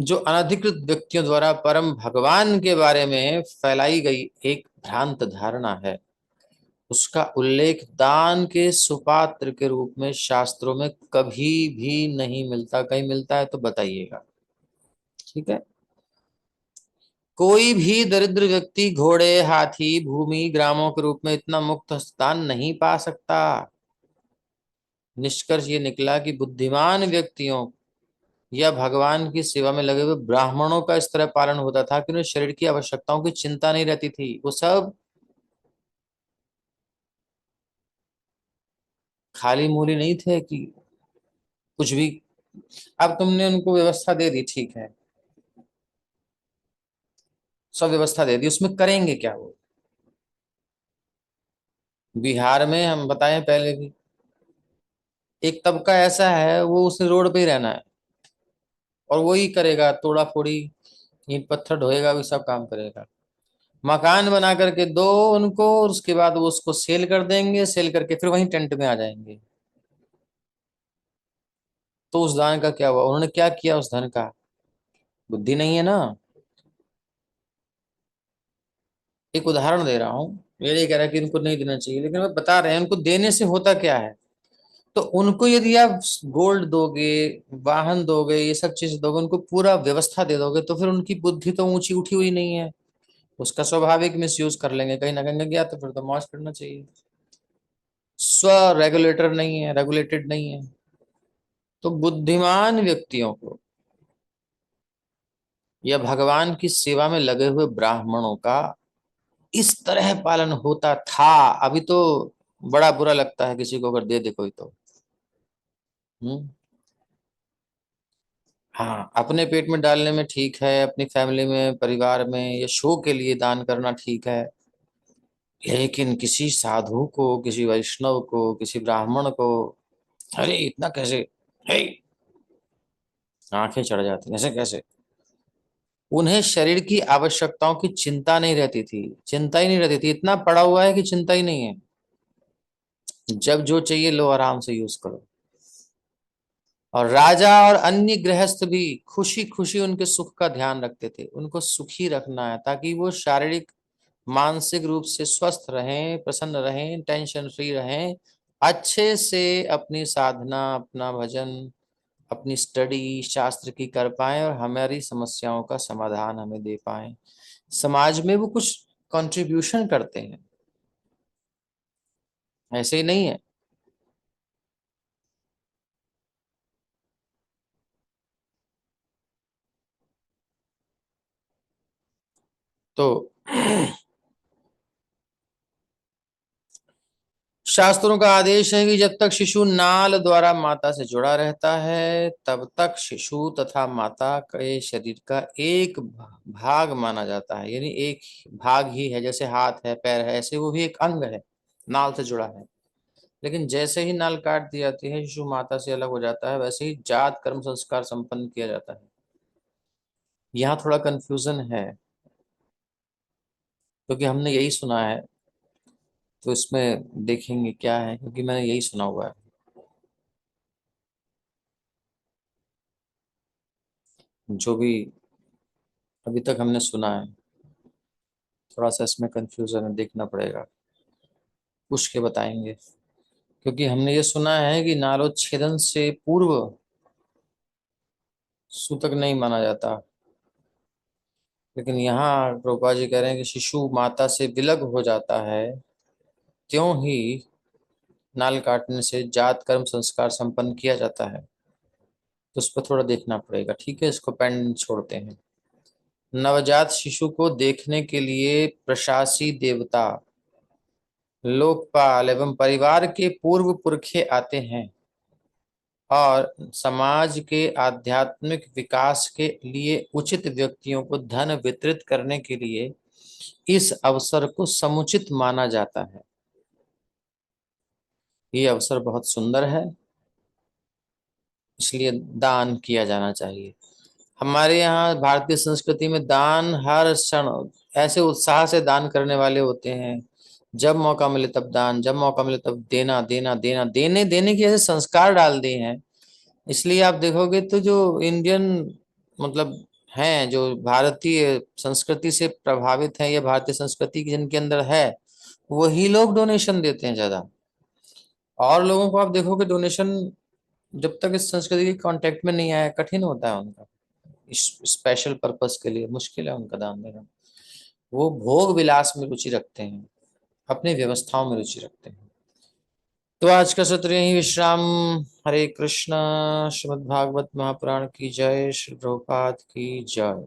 जो अनधिकृत व्यक्तियों द्वारा परम भगवान के बारे में फैलाई गई एक भ्रांत धारणा है, उसका उल्लेख दान के सुपात्र के रूप में शास्त्रों में कभी भी नहीं मिलता। कहीं मिलता है तो बताइएगा, ठीक है। कोई भी दरिद्र व्यक्ति घोड़े, हाथी, भूमि, ग्रामों के रूप में इतना मुक्त हस्तान नहीं पा सकता। निष्कर्ष ये निकला कि बुद्धिमान व्यक्तियों या भगवान की सेवा में लगे हुए ब्राह्मणों का इस तरह पालन होता था कि उन्हें शरीर की आवश्यकताओं की चिंता नहीं रहती थी। वो सब खाली मूली नहीं थे कि कुछ भी। अब तुमने उनको व्यवस्था दे दी, ठीक है, सब व्यवस्था दे दी, उसमें करेंगे क्या वो? बिहार में हम बताएं पहले भी, एक तबका ऐसा है वो उसने रोड पे ही रहना है और वही करेगा, तोड़ा फोड़ी, ईंट पत्थर ढोएगा, भी सब काम करेगा। मकान बना करके दो उनको, और उसके बाद वो उसको सेल कर देंगे, सेल करके फिर वहीं टेंट में आ जाएंगे। तो उस दान का क्या हुआ? उन्होंने क्या किया उस धन का? बुद्धि नहीं है ना। एक उदाहरण दे रहा हूं, ये नहीं कह रहा कि इनको नहीं देना चाहिए, लेकिन मैं बता रहे हैं उनको देने से होता क्या है। तो उनको यदि आप गोल्ड दोगे, वाहन दोगे, ये सब चीज दोगे, उनको पूरा व्यवस्था दे दोगे, तो फिर उनकी बुद्धि तो ऊंची उठी हुई नहीं है, उसका स्वाभाविक मिसयूज कर लेंगे। कहीं ना कहीं गया तो फिर तो मौज करना चाहिए। स्व रेगुलेटर नहीं है, रेगुलेटेड नहीं है। तो बुद्धिमान व्यक्तियों को या भगवान की सेवा में लगे हुए ब्राह्मणों का इस तरह पालन होता था। अभी तो बड़ा बुरा लगता है किसी को अगर दे दे कोई तो। हम्म। हाँ, अपने पेट में डालने में ठीक है, अपनी फैमिली में, परिवार में, या शो के लिए दान करना ठीक है, लेकिन किसी साधु को, किसी वैष्णव को, किसी ब्राह्मण को, अरे इतना कैसे, हे, आंखें चढ़ जाती, ऐसे कैसे? उन्हें शरीर की आवश्यकताओं की चिंता नहीं रहती थी, चिंता ही नहीं रहती थी। इतना पड़ा हुआ है कि चिंता ही नहीं है, जब जो चाहिए लो, आराम से यूज करो। और राजा और अन्य गृहस्थ भी खुशी खुशी उनके सुख का ध्यान रखते थे। उनको सुखी रखना है ताकि वो शारीरिक मानसिक रूप से स्वस्थ रहें, प्रसन्न रहें, टेंशन फ्री रहें, अच्छे से अपनी साधना, अपना भजन, अपनी स्टडी शास्त्र की कर पाएं और हमारी समस्याओं का समाधान हमें दे पाएं। समाज में वो कुछ कंट्रीब्यूशन करते हैं, ऐसे ही नहीं है। तो शास्त्रों का आदेश है कि जब तक शिशु नाल द्वारा माता से जुड़ा रहता है तब तक शिशु तथा माता के शरीर का एक भाग माना जाता है, यानी एक भाग ही है। जैसे हाथ है, पैर है, ऐसे वो भी एक अंग है, नाल से जुड़ा है। लेकिन जैसे ही नाल काट दी जाती है, शिशु माता से अलग हो जाता है, वैसे ही जात कर्म संस्कार संपन्न किया जाता है। यहाँ थोड़ा कंफ्यूजन है क्योंकि हमने यही सुना है तो इसमें देखेंगे क्या है, क्योंकि मैंने यही सुना हुआ है। जो भी अभी तक हमने सुना है, थोड़ा सा इसमें कंफ्यूजन है, देखना पड़ेगा, पूछ के बताएंगे। क्योंकि हमने ये सुना है कि नालोच्छेदन से पूर्व सूतक नहीं माना जाता, लेकिन यहाँ प्रभुपाद जी कह रहे हैं कि शिशु माता से विलग हो जाता है, त्यों ही नाल काटने से जात कर्म संस्कार संपन्न किया जाता है। तो उस पर थोड़ा देखना पड़ेगा, ठीक है, इसको पेंडिंग छोड़ते हैं। नवजात शिशु को देखने के लिए प्रशासी देवता, लोकपाल एवं परिवार के पूर्व पुरखे आते हैं और समाज के आध्यात्मिक विकास के लिए उचित व्यक्तियों को धन वितरित करने के लिए इस अवसर को समुचित माना जाता है। ये अवसर बहुत सुंदर है, इसलिए दान किया जाना चाहिए। हमारे यहाँ भारतीय संस्कृति में दान हर क्षण ऐसे उत्साह से दान करने वाले होते हैं, जब मौका मिले तब दान, जब मौका मिले तब देना देना देना, देने देने के ऐसे संस्कार डाल दिए हैं। इसलिए आप देखोगे तो जो इंडियन मतलब हैं, जो भारतीय संस्कृति से प्रभावित हैं, या भारतीय संस्कृति की जिनके अंदर है, वही लोग डोनेशन देते हैं ज्यादा। और लोगों को आप देखोगे डोनेशन जब तक इस संस्कृति के कांटेक्ट में नहीं आया, कठिन होता है उनका, स्पेशल पर्पस के लिए मुश्किल है उनका दान देना। वो भोग विलास में रुचि रखते हैं, अपनी व्यवस्थाओं में रुचि रखते हैं। तो आज का सत्र यही विश्राम। हरे कृष्णा। श्रीमद् भागवत महापुराण की जय। श्री प्रभुपाद की जय।